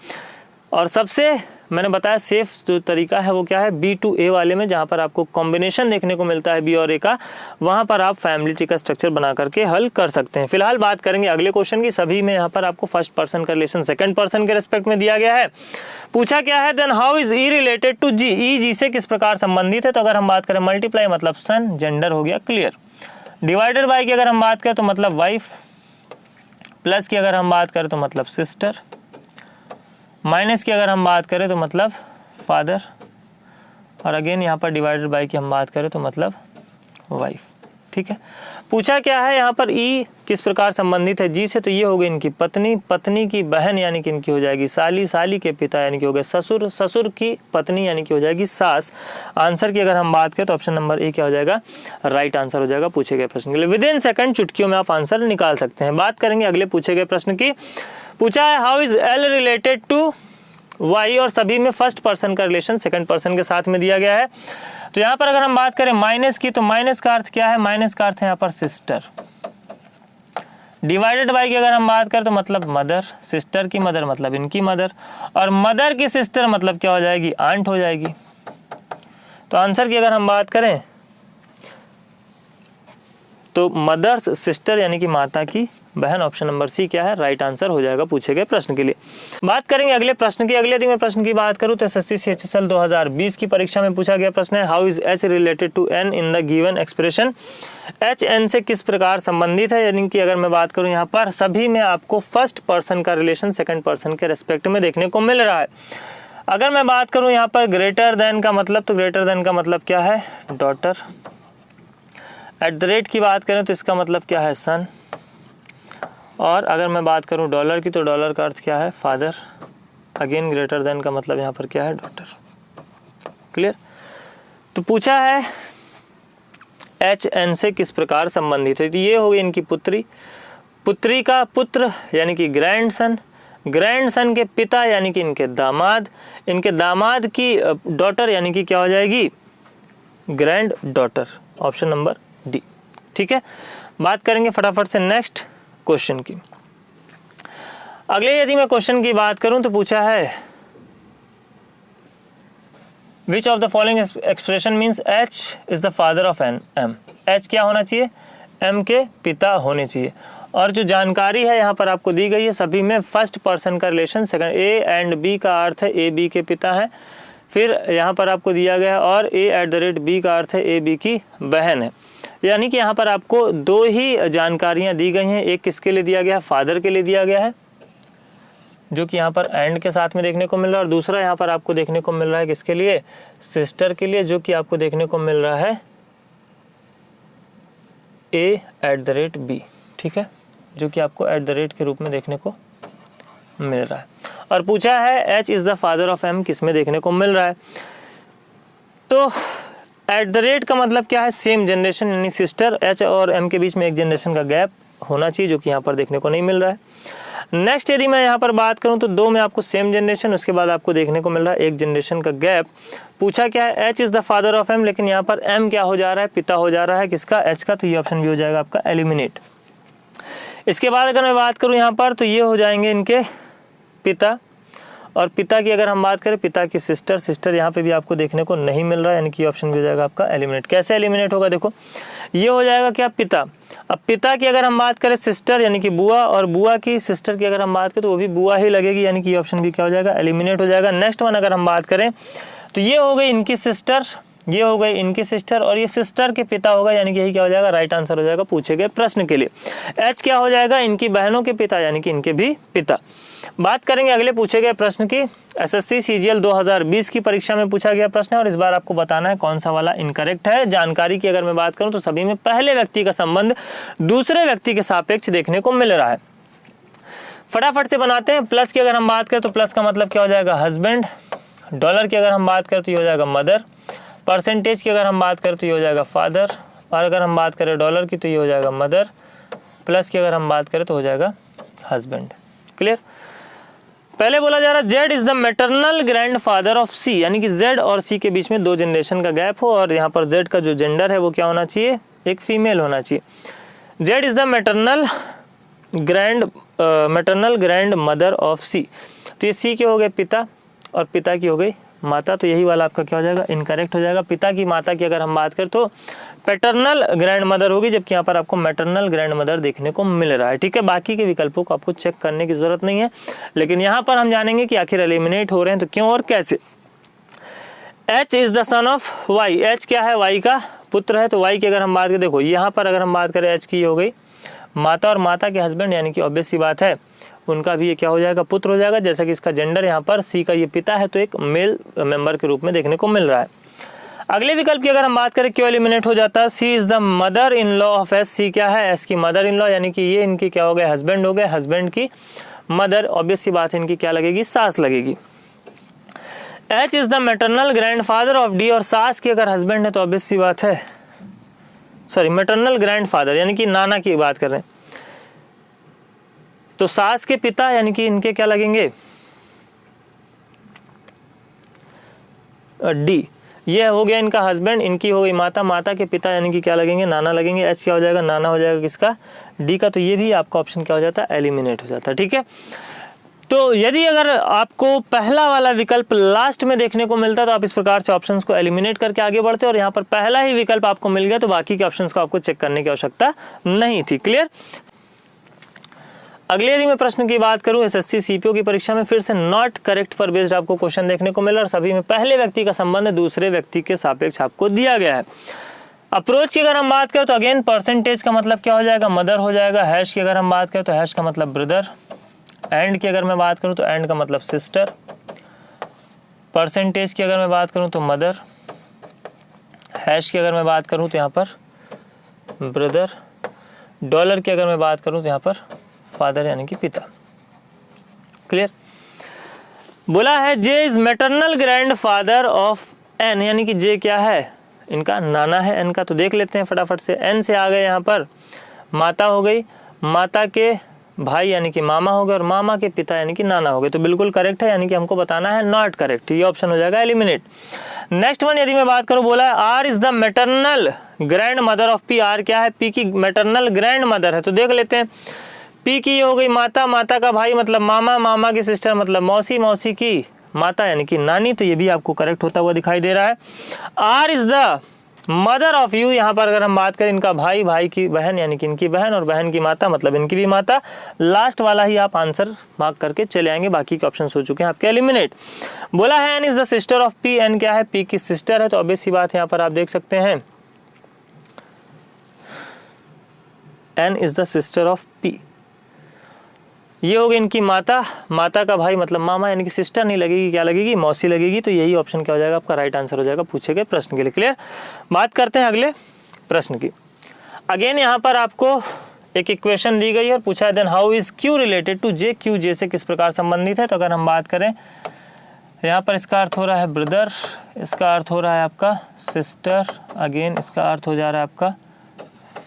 और सबसे मैंने बताया सेफ जो तरीका है वो क्या है, बी टू ए वाले में, जहाँ पर आपको कॉम्बिनेशन देखने को मिलता है बी और ए का, वहाँ पर आप फैमिली ट्री का स्ट्रक्चर बना करके हल कर सकते हैं। फिलहाल बात करेंगे अगले क्वेश्चन की। सभी में यहाँ पर आपको फर्स्ट पर्सन का रिलेशन सेकंड पर्सन के रेस्पेक्ट में दिया गया है। पूछा क्या है, then how is E related to G, E G से किस प्रकार संबंधित है। तो अगर हम बात करें मल्टीप्लाई मतलब सन, जेंडर हो गया क्लियर। डिवाइडेड बाय की अगर हम बात करें तो मतलब वाइफ, प्लस की अगर हम बात करें तो मतलब सिस्टर, माइनस की अगर हम बात करें तो मतलब फादर, और अगेन यहाँ पर डिवाइडेड बाय की हम बात करें तो मतलब वाइफ। ठीक है। पूछा क्या है यहाँ पर, ई किस प्रकार संबंधित है जी से, तो ये हो गई इनकी पत्नी, पत्नी की बहन यानी कि इनकी हो जाएगी साली, साली के पिता यानी कि हो गए ससुर, ससुर की पत्नी यानी कि हो जाएगी सास। आंसर की अगर हम बात करें तो ऑप्शन नंबर ए क्या हो जाएगा, राइट आंसर हो जाएगा पूछे गए प्रश्न के लिए। विद इन सेकंड चुटकियों में आप आंसर निकाल सकते हैं। बात करेंगे अगले पूछे गए प्रश्न की। पूछा है how is L related to Y, और सभी में फर्स्ट पर्सन का रिलेशन सेकंड पर्सन के साथ में दिया गया है। तो यहाँ पर अगर हम बात करें माइनस की, तो माइनस का अर्थ क्या है, माइनस का अर्थ है यहाँ पर सिस्टर। डिवाइडेड बाय की अगर हम बात करें तो मतलब मदर, सिस्टर की मदर मतलब इनकी मदर, और मदर की सिस्टर मतलब क्या हो जाएगी, आंट हो जाएगी। तो आंसर की अगर हम बात करें तो मदर्स सिस्टर यानी कि माता की बहन, ऑप्शन नंबर सी क्या है, राइट आंसर हो जाएगा पूछे गए प्रश्न के लिए। बात करेंगे अगले प्रश्न की। अगले दिन में प्रश्न की बात करूं तो एसएससी सीएचएसएल 2020 की परीक्षा में पूछा गया प्रश्न है, how is H related to N in the given expression. H N से किस प्रकार संबंधित है, यानी कि अगर मैं बात करूं यहाँ पर सभी में आपको फर्स्ट पर्सन का रिलेशन सेकंड पर्सन के रेस्पेक्ट में देखने को मिल रहा है। अगर मैं बात करूं यहाँ पर ग्रेटर देन का मतलब, तो ग्रेटर देन का मतलब क्या है, डॉटर। एट द रेट की बात करें तो इसका मतलब क्या है, सन। और अगर मैं बात करूं डॉलर की, तो डॉलर का अर्थ क्या है, फादर। अगेन ग्रेटर देन का मतलब यहाँ पर क्या है, डॉटर। क्लियर। तो पूछा है एच एन से किस प्रकार संबंधित है, तो ये हो गई इनकी पुत्री, पुत्री का पुत्र यानी कि ग्रैंड सन, ग्रैंड सन के पिता यानी कि इनके दामाद, इनके दामाद की डॉटर यानी कि क्या हो जाएगी, grand daughter, option number D. ठीक है। बात करेंगे फटाफट से नेक्स्ट क्वेश्चन की। अगले यदि मैं क्वेश्चन की बात करूं तो पूछा है which of the following expression means H is the father of N M. H क्या होना चाहिए, एम के पिता होने चाहिए। और जो जानकारी है यहाँ पर आपको दी गई है, सभी में फर्स्ट पर्सन का relation second, A and B का अर्थ है ए बी के पिता है। फिर यहाँ पर आपको दिया गया है और ए एट द रेट बी का अर्थ है ए बी की बहन है। यानी कि यहाँ पर आपको दो ही जानकारियां दी गई हैं, एक किसके लिए दिया गया है, फादर के लिए दिया गया है जो कि यहाँ पर एंड के साथ में देखने को मिल रहा है, और दूसरा यहाँ पर आपको देखने को मिल रहा है किसके लिए, सिस्टर के लिए, जो कि आपको देखने को मिल रहा है ए एट द रेट बी। ठीक है, जो कि आपको एट द रेट के रूप में देखने को मिल रहा है। और पूछा है H is the father of M किस में देखने को मिल रहा है, तो एट द रेट का मतलब क्या है, सेम जनरेशन, यानी सिस्टर, एच और एम के बीच में एक जनरेशन का गैप, होना चाहिए, जो कि यहाँ पर देखने को नहीं मिल रहा है। नेक्स्ट यदि मैं यहाँ पर बात करूँ तो 2 में आपको सेम जनरेशन, उसके बाद आपको देखने को मिल रहा है 1 जनरेशन का गैप। पूछा क्या है, H is the father of M, लेकिन यहाँ पर एम क्या हो जा रहा है, पिता हो जा रहा है किसका, एच का, तो ये ऑप्शन भी हो जाएगा आपका एलिमिनेट। इसके बाद अगर मैं बात करूँ यहाँ पर तो ये हो जाएंगे इनके पिता, और पिता की अगर हम बात करें, पिता की सिस्टर यहाँ पे भी आपको देखने को नहीं मिल रहा है, यानी कि ऑप्शन भी हो जाएगा आपका एलिमिनेट। कैसे एलिमिनेट होगा, देखो ये हो जाएगा क्या, पिता। अब पिता की अगर हम बात करें सिस्टर यानी कि बुआ, और बुआ की सिस्टर की अगर हम बात करें तो वो भी बुआ ही लगेगी, यानी कि ऑप्शन भी क्या हो जाएगा, एलिमिनेट हो जाएगा। नेक्स्ट वन अगर हम बात करें तो ये हो गई इनकी सिस्टर, ये हो गई इनकी सिस्टर, और ये सिस्टर के पिता होगा, यानी कि यही क्या हो जाएगा, राइट आंसर हो जाएगा पूछे गए प्रश्न के लिए। एच क्या हो जाएगा, इनकी बहनों के पिता, यानी कि इनके भी पिता। बात करेंगे अगले पूछे गए प्रश्न की। एसएससी सीजीएल 2020 की परीक्षा में पूछा गया प्रश्न है, और इस बार आपको बताना है कौन सा वाला इनकरेक्ट है। जानकारी की अगर मैं बात करूं तो सभी में पहले व्यक्ति का संबंध दूसरे व्यक्ति के सापेक्ष देखने को मिल रहा है। फटाफट से बनाते हैं। प्लस की अगर हम बात करें तो प्लस का मतलब क्या हो जाएगा, हस्बैंड। डॉलर की अगर हम बात करें तो ये हो जाएगा मदर। परसेंटेज की अगर हम बात करें तो ये हो जाएगा फादर, और अगर हम बात करें डॉलर की तो ये हो जाएगा मदर। प्लस की अगर हम बात करें तो हो जाएगा हस्बैंड। क्लियर। पहले बोला जा रहा है Z is the maternal grandfather of C, यानी कि जेड और सी के बीच में 2 जनरेशन का गैप हो, और यहाँ पर जेड का जो जेंडर है वो क्या होना चाहिए, एक फीमेल होना चाहिए। Z is the maternal grand mother of C, तो ये सी के हो गए पिता और पिता की हो गई माता, तो यही वाला आपका क्या हो जाएगा, इनकरेक्ट हो जाएगा। पिता की माता की अगर हम बात करें तो पैटर्नल ग्रैंड मदर होगी, जबकि यहाँ पर आपको मैटरनल ग्रैंड मदर देखने को मिल रहा है। ठीक है, बाकी के विकल्पों को आपको चेक करने की जरूरत नहीं है, लेकिन यहाँ पर हम जानेंगे कि आखिर एलिमिनेट हो रहे हैं तो क्यों और कैसे। H is the son of Y, H क्या है, वाई का पुत्र है, तो वाई की अगर हम बात करें, देखो यहाँ पर अगर हम बात करें एच की हो गई माता, और माता के हस्बैंड यानी कि ऑब्वियस सी बात है उनका भी ये क्या हो जाएगा, पुत्र हो जाएगा। जैसा कि इसका जेंडर यहाँ पर सी का ये पिता है, तो एक मेल मेंबर के रूप में देखने को मिल रहा है। अगले विकल्प की अगर हम बात करें क्यों एलिमिनेट हो जाता है, C is the mother in law of S, C क्या है, एस की मदर इन लॉ, यानी कि ये इनकी क्या हो गए, हस्बैंड हो गए, हस्बैंड की मदर, ऑब्वियस सी बात है इनकी क्या लगेगी, सास लगेगी। H is the maternal grandfather of D, और सास की अगर हस्बैंड है तो ऑब्वियस सी बात है, सॉरी मैटरनल ग्रैंड फादर यानी कि नाना की बात कर रहे हैं, तो सास के पिता यानी कि इनके क्या लगेंगे, डी। ये हो गया इनका हस्बैंड, इनकी हो गई माता, माता के पिता यानी कि क्या लगेंगे, नाना लगेंगे। एच क्या हो जाएगा, नाना हो जाएगा किसका, डी का, तो ये भी आपका ऑप्शन क्या हो जाता है, एलिमिनेट हो जाता है। ठीक है, तो यदि अगर आपको पहला वाला विकल्प लास्ट में देखने को मिलता तो आप इस प्रकार से ऑप्शंस को एलिमिनेट करके आगे बढ़ते, और यहाँ पर पहला ही विकल्प आपको मिल गया तो बाकी के ऑप्शंस को आपको चेक करने की आवश्यकता नहीं थी। क्लियर। अगले यदि मैं प्रश्न की बात करूं, एसएससी सीपीओ की परीक्षा में फिर से नॉट करेक्ट पर बेस्ड आपको क्वेश्चन देखने को मिला, और सभी में पहले व्यक्ति का संबंध दूसरे व्यक्ति के सापेक्ष आपको दिया गया है। अप्रोच की अगर हम बात करें तो अगेन परसेंटेज का मतलब क्या हो जाएगा, मदर हो जाएगा। हैश की अगर हम बात करें तो हैश का मतलब ब्रदर। एंड की अगर मैं बात करूं तो एंड का मतलब सिस्टर। परसेंटेज की अगर मैं बात करूं तो मदर। हैश की अगर मैं बात करूं तो यहाँ पर ब्रदर। डॉलर की अगर मैं बात करूं तो यहाँ पर फादर यानी कि पिता। क्लियर। बोला है J is maternal grandfather of N, यानी कि जे क्या है, इनका नाना है एन का, तो देख लेते हैं फटाफट से। एन से आ गए यहाँ पर माता हो गई, माता के भाई यानी कि मामा हो गए, और मामा के पिता यानी कि नाना हो गए, तो बिल्कुल करेक्ट है, यानी कि हमको बताना है नॉट करेक्ट, ये ऑप्शन हो जाएगा एलिमिनेट। नेक्स्ट वन यदि मैं बात करूं, बोला है R is the maternal grand mother of P, R क्या है, पी की मैटरनल ग्रैंड मदर है, तो देख लेते हैं। पी की हो गई माता, माता का भाई मतलब मामा, मामा की सिस्टर मतलब मौसी, मौसी की माता यानी कि नानी, तो ये भी आपको करेक्ट होता हुआ दिखाई दे रहा है। R is the mother of U, यहाँ पर अगर हम बात करें इनका भाई, भाई की बहन यानी कि इनकी बहन, और बहन की माता मतलब इनकी भी माता। लास्ट वाला ही आप आंसर मार्क करके चले आएंगे, बाकी के ऑप्शन हो चुके हैं आपके एलिमिनेट। बोला है N is the sister of P, N क्या है, पी की सिस्टर है, तो ऑब्वियस सी बात है यहाँ पर आप देख सकते हैं N is the sister of P. ये हो गई इनकी माता, माता का भाई मतलब मामा, यानी कि सिस्टर नहीं लगेगी, क्या लगेगी, मौसी लगेगी, तो यही ऑप्शन क्या हो जाएगा आपका राइट आंसर हो जाएगा पूछे गए प्रश्न के लिए। क्लियर। बात करते हैं अगले प्रश्न की। अगेन यहाँ पर आपको एक इक्वेशन दी गई है और पूछा है then how is Q related to J, Q J से किस प्रकार संबंधित है। तो अगर हम बात करें यहाँ पर इसका अर्थ हो रहा है ब्रदर, इसका अर्थ हो रहा है आपका सिस्टर, अगेन इसका अर्थ हो जा रहा है आपका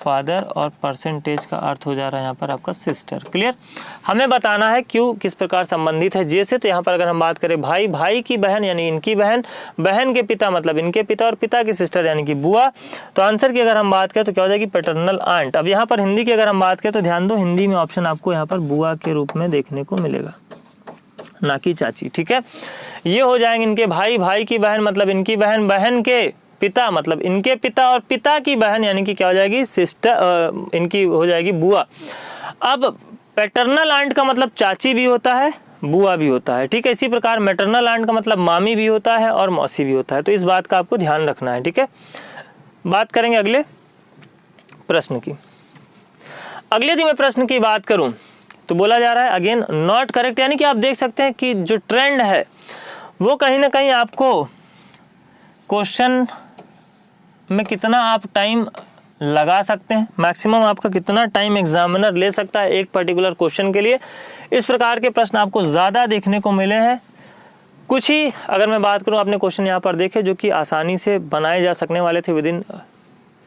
फादर और परसेंटेज का अर्थ हो जा रहा है यहाँ पर आपका सिस्टर। क्लियर। हमें बताना है क्यों किस प्रकार संबंधित है जे से। तो यहाँ पर अगर हम बात करें भाई, भाई की बहन यानी इनकी बहन, बहन के पिता मतलब इनके पिता, और पिता की सिस्टर यानी कि बुआ। तो आंसर की अगर हम बात करें तो क्या हो जाएगी पैटर्नल आंट। अब यहाँ पर हिंदी की अगर हम बात करें तो ध्यान दो, हिंदी में ऑप्शन आपको यहाँ पर बुआ के रूप में देखने को मिलेगा, ना कि चाची। ठीक है, ये हो जाएंगे इनके भाई, भाई की बहन मतलब इनकी बहन, बहन के पिता मतलब इनके पिता, और पिता की बहन यानी कि क्या हो जाएगी सिस्टर, इनकी हो जाएगी बुआ। अब पैटर्नल आंट का मतलब चाची भी होता है, बुआ भी होता है। ठीक है, इसी प्रकार मैटरनल आंट का मतलब मामी भी होता है और मौसी भी होता है। तो इस बात का आपको ध्यान रखना है। ठीक है, बात करेंगे अगले प्रश्न की। अगले यदि मैं प्रश्न की बात करूं तो बोला जा रहा है अगेन नॉट करेक्ट, यानी कि आप देख सकते हैं कि जो ट्रेंड है वो कहीं ना कहीं आपको क्वेश्चन में कितना आप टाइम लगा सकते हैं, मैक्सिमम आपका कितना टाइम एग्जामिनर ले सकता है एक पर्टिकुलर क्वेश्चन के लिए, इस प्रकार के प्रश्न आपको ज़्यादा देखने को मिले हैं। कुछ ही अगर मैं बात करूं आपने क्वेश्चन यहाँ पर देखे जो कि आसानी से बनाए जा सकने वाले थे विदिन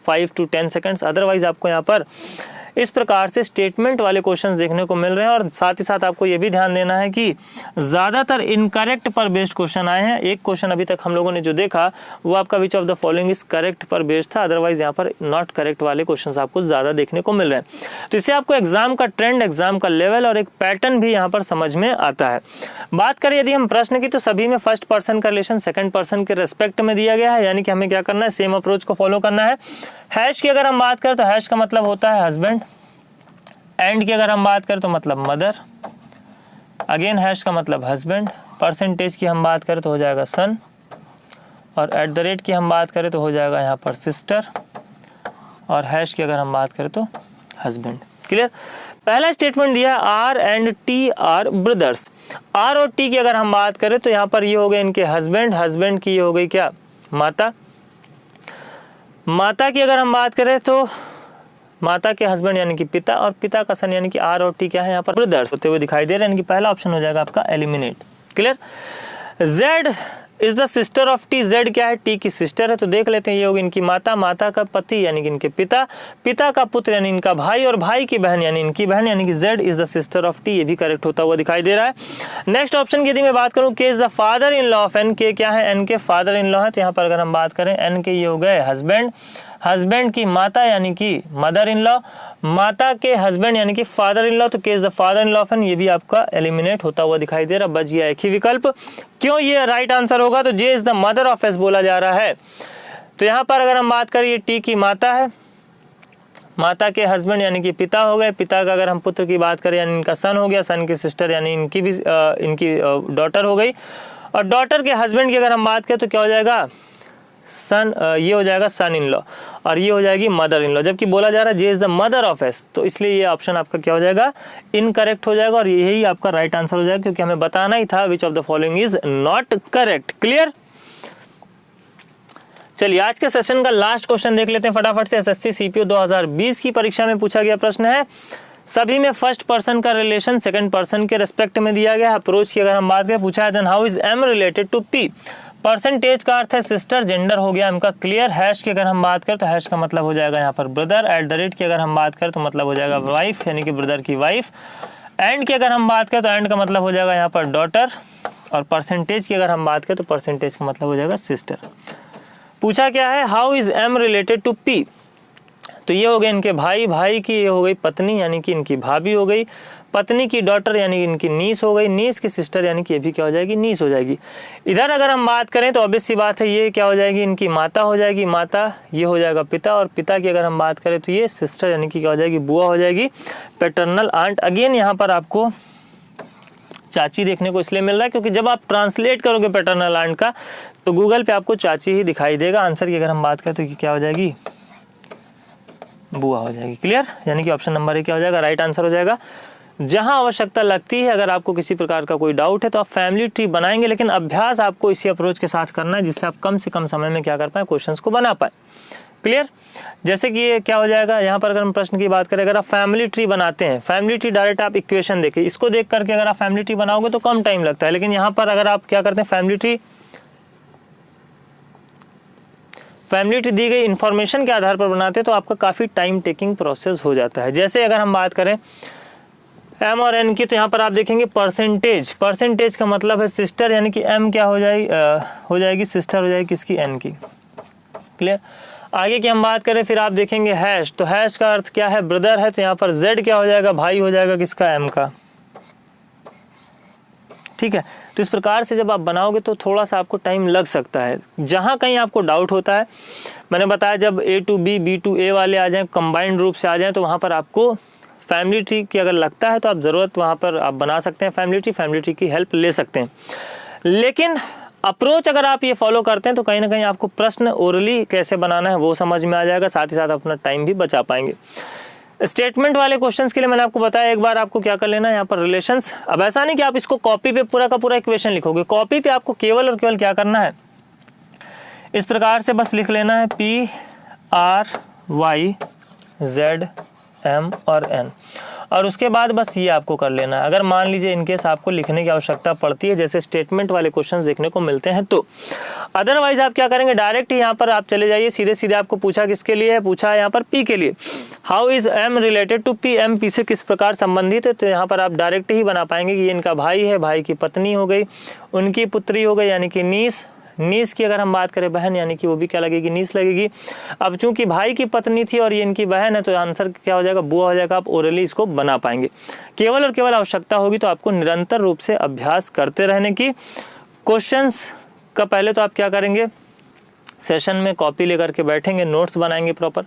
5 to 10 सेकेंड्स। अदरवाइज आपको यहाँ पर इस प्रकार से स्टेटमेंट वाले क्वेश्चंस देखने को मिल रहे हैं। और साथ ही साथ आपको ये भी ध्यान देना है कि ज़्यादातर इनकरेक्ट पर बेस्ड क्वेश्चन आए हैं। एक क्वेश्चन अभी तक हम लोगों ने जो देखा वो आपका विच of the following is correct पर बेस्ड था, अदरवाइज यहाँ पर नॉट करेक्ट वाले क्वेश्चंस आपको ज़्यादा देखने को मिल रहे हैं। तो इससे आपको एग्जाम का ट्रेंड, एग्जाम का लेवल और एक पैटर्न भी यहाँ पर समझ में आता है। बात करें यदि हम प्रश्न की, तो सभी में फर्स्ट पर्सन का रिलेशन सेकंड पर्सन के रेस्पेक्ट में दिया गया है, यानी कि हमें क्या करना है, सेम अप्रोच को फॉलो करना है। हैश की अगर हम बात करें तो हैश का मतलब होता है हस्बैंड, एंड की अगर हम बात करें तो मतलब मदर, अगेन हैश का मतलब हस्बैंड, परसेंटेज की हम बात करें तो हो जाएगा सन, और एट द रेट की हम बात करें तो हो जाएगा यहाँ पर सिस्टर, और हैश की अगर हम बात करें तो हस्बैंड। क्लियर। पहला स्टेटमेंट दिया है R and T R brothers. R और टी की अगर हम बात करें तो यहाँ पर ये हो गए इनके हस्बैंड, हस्बैंड की ये हो गई क्या माता, माता की अगर हम बात करें तो माता के हस्बैंड यानी कि पिता, और पिता का सन यानी कि आर और टी क्या है यहाँ पर ब्रदर्स होते हुए दिखाई दे रहे हैं, यानी कि पहला ऑप्शन हो जाएगा आपका eliminate. Clear. Z is the sister of T, Z क्या है, टी की सिस्टर है। तो देख लेते हैं ये होगी इनकी माता, माता का पति यानी कि इनके पिता, पिता का पुत्र यानी इनका भाई, और भाई की बहन यानी इनकी बहन, यानी कि Z is the sister of T, ये भी करेक्ट होता हुआ दिखाई दे रहा है। नेक्स्ट ऑप्शन की यदि मैं बात करूं, K is the father in law of N, K क्या है, एन के फादर इन लॉ है। तो यहाँ पर अगर हम बात करें एन के ये हो गए हस्बैंड, हस्बैंड की माता यानी कि मदर इन लॉ, माता के हस्बैंड यानी कि फादर इन लॉ। तो K is the father in law of N, ये भी आपका एलिमिनेट होता हुआ दिखाई दे रहा। बच गया एक ही विकल्प। क्यों ये राइट आंसर होगा, तो J is the mother of S बोला जा रहा है। तो यहाँ पर अगर हम बात करें ये टी की माता है, माता के हस्बैंड यानी कि पिता हो गए, पिता का अगर हम पुत्र की बात करें यानी इनका सन हो गया, सन की सिस्टर यानी इनकी भी इनकी डॉटर हो गई, और डॉटर के हस्बैंड की अगर हम बात करें तो क्या हो जाएगा सन, ये हो जाएगा सन इन लॉ, और ये हो जाएगी मदर इन लॉ। जबकि बोला जा रहा है J is the mother of S, तो इसलिए ये ऑप्शन आपका क्या हो जाएगा इनकरेक्ट हो जाएगा, और यही आपका राइट आंसर हो जाएगा, क्योंकि हमें बताना ही था विच of the following is not correct. Clear. चलिए आज के सेशन का लास्ट क्वेश्चन देख लेते हैं फटाफट से। एसएससी सीपीओ 2020 की परीक्षा में पूछा गया प्रश्न है, सभी में फर्स्ट पर्सन का रिलेशन सेकंड पर्सन के रेस्पेक्ट में दिया गया। अप्रोच की अगर हम बात करें, पूछा है then how is M related to P. Percentage का अर्थ है सिस्टर, जेंडर हो गया इनका क्लियर। हैश की अगर हम बात करें तो हैश का मतलब हो जाएगा यहाँ पर ब्रदर, एट द रेट की अगर हम बात करें तो मतलब हो जाएगा वाइफ यानी कि ब्रदर की वाइफ, एंड की अगर हम बात करें तो एंड का मतलब हो जाएगा यहाँ पर डॉटर, और परसेंटेज की अगर हम बात करें तो परसेंटेज का मतलब हो जाएगा सिस्टर। पूछा क्या है, how is M related to P. तो ये हो गए इनके भाई, भाई की ये हो गई पत्नी यानी कि इनकी भाभी हो गई, पत्नी की डॉटर यानी इनकी नीस हो गई, नीस की सिस्टर यानी कि ये भी क्या हो जाएगी नीस हो जाएगी। इधर अगर हम बात करें तो ऑब्वियस सी बात है ये क्या हो जाएगी इनकी माता हो जाएगी, माता ये हो जाएगा पिता, और पिता की अगर हम बात करें तो ये सिस्टर यानी कि क्या हो जाएगी बुआ हो जाएगी, पैटर्नल आंट। अगेन यहाँ पर आपको चाची देखने को इसलिए मिल रहा है क्योंकि जब आप ट्रांसलेट करोगे पैटर्नल आंट का तो गूगल पे आपको चाची ही दिखाई देगा। आंसर की अगर हम बात करें तो क्या हो जाएगी बुआ हो जाएगी। क्लियर। यानी कि ऑप्शन नंबर ए क्या हो जाएगा राइट आंसर हो जाएगा। जहां आवश्यकता लगती है, अगर आपको किसी प्रकार का कोई डाउट है तो आप फैमिली ट्री बनाएंगे, लेकिन अभ्यास आपको इसी अप्रोच के साथ करना है जिससे आप कम से कम समय में क्या कर पाए क्वेश्चंस को बना पाए। क्लियर। जैसे कि ये क्या हो जाएगा यहाँ पर अगर हम प्रश्न की बात करें, अगर आप फैमिली ट्री बनाते हैं, फैमिली ट्री डायरेक्ट आप इक्वेशन देखिए, इसको देख करके अगर आप फैमिली ट्री बनाओगे तो कम टाइम लगता है, लेकिन यहाँ पर अगर आप क्या करते हैं फैमिली ट्री दी गई इन्फॉर्मेशन के आधार पर बनाते हैं तो आपका काफ़ी टाइम टेकिंग प्रोसेस हो जाता है। जैसे अगर हम बात करें एम और एन की, तो यहाँ पर आप देखेंगे परसेंटेज, परसेंटेज का मतलब है सिस्टर, यानी कि एम क्या हो जाएगी सिस्टर हो जाएगी किसकी, एन की। क्लियर। आगे की हम बात करें फिर आप देखेंगे हैश, तो हैश का अर्थ क्या है, ब्रदर है, तो यहाँ पर जेड क्या हो जाएगा, भाई हो जाएगा किसका, एम का। ठीक है। तो इस प्रकार से जब आप बनाओगे तो थोड़ा सा आपको टाइम लग सकता है। जहाँ कहीं आपको डाउट होता है, मैंने बताया जब ए टू बी, बी टू ए वाले आ जाएं, कंबाइंड रूप से आ जाएं, तो वहाँ पर आपको फैमिली ट्री की अगर लगता है तो आप ज़रूरत वहाँ पर आप बना सकते हैं फैमिली ट्री की हेल्प ले सकते हैं। लेकिन अप्रोच अगर आप ये फॉलो करते हैं तो कहीं ना कहीं आपको प्रश्न ओरली कैसे बनाना है वो समझ में आ जाएगा, साथ ही साथ अपना टाइम भी बचा पाएंगे। स्टेटमेंट वाले क्वेश्चंस के लिए मैंने आपको बताया एक बार आपको क्या कर लेना है यहाँ पर रिलेशंस। अब ऐसा नहीं कि आप इसको कॉपी पे पूरा का पूरा इक्वेशन लिखोगे, कॉपी पे आपको केवल और केवल क्या करना है, इस प्रकार से बस लिख लेना है P R Y Z M और एन, और उसके बाद बस ये आपको कर लेना है। अगर मान लीजिए इनकेस आपको लिखने की आवश्यकता पड़ती है जैसे स्टेटमेंट वाले क्वेश्चंस देखने को मिलते हैं तो, अदरवाइज आप क्या करेंगे, डायरेक्ट ही यहाँ पर आप चले जाइए, सीधे सीधे आपको पूछा किसके लिए है, पूछा है यहाँ पर पी के लिए, how is M related to P, M P से किस प्रकार संबंधित है, तो यहाँ पर आप डायरेक्ट ही बना पाएंगे कि ये इनका भाई है, भाई की पत्नी हो गई, उनकी पुत्री हो गई यानी कि नीस, नीस की अगर हम बात करें बहन, यानी कि वो भी क्या लगेगी, नीस लगेगी। अब चूंकि भाई की पत्नी थी और ये इनकी बहन है तो आंसर क्या हो जाएगा, बुआ हो जाएगा। आप ओरली इसको बना पाएंगे। केवल और केवल आवश्यकता होगी तो आपको निरंतर रूप से अभ्यास करते रहने की। क्वेश्चंस का पहले तो आप क्या करेंगे, सेशन में कॉपी लेकर के बैठेंगे, नोट्स बनाएंगे प्रॉपर,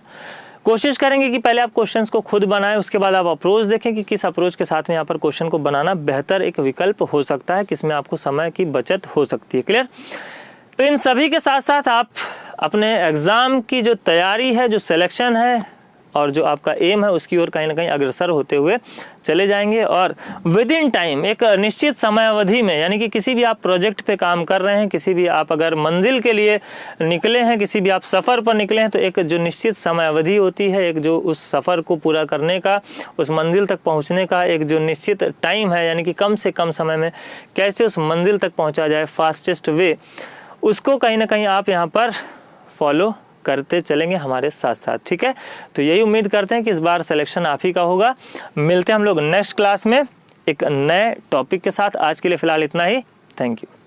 कोशिश करेंगे कि पहले आप क्वेश्चंस को खुद बनाएं, उसके बाद आप अप्रोच देखें कि किस अप्रोच के साथ में यहाँ पर क्वेश्चन को बनाना बेहतर एक विकल्प हो सकता है, किसमें आपको समय की बचत हो सकती है। क्लियर। तो इन सभी के साथ साथ आप अपने एग्ज़ाम की जो तैयारी है, जो सिलेक्शन है और जो आपका एम है उसकी ओर कहीं ना कहीं अग्रसर होते हुए चले जाएंगे, और विद इन टाइम एक निश्चित समय अवधि में, यानी कि किसी भी आप प्रोजेक्ट पे काम कर रहे हैं, किसी भी आप अगर मंजिल के लिए निकले हैं, किसी भी आप सफ़र पर निकले हैं, तो एक जो निश्चित समय अवधि होती है, एक जो उस सफ़र को पूरा करने का, उस मंजिल तक पहुँचने का एक जो निश्चित टाइम है, यानी कि कम से कम समय में कैसे उस मंजिल तक पहुँचा जाए फास्टेस्ट वे, उसको कहीं ना कहीं आप यहाँ पर फॉलो करते चलेंगे हमारे साथ साथ। ठीक है। तो यही उम्मीद करते हैं कि इस बार सिलेक्शन आप ही का होगा। मिलते हैं हम लोग नेक्स्ट क्लास में एक नए टॉपिक के साथ। आज के लिए फ़िलहाल इतना ही। Thank you.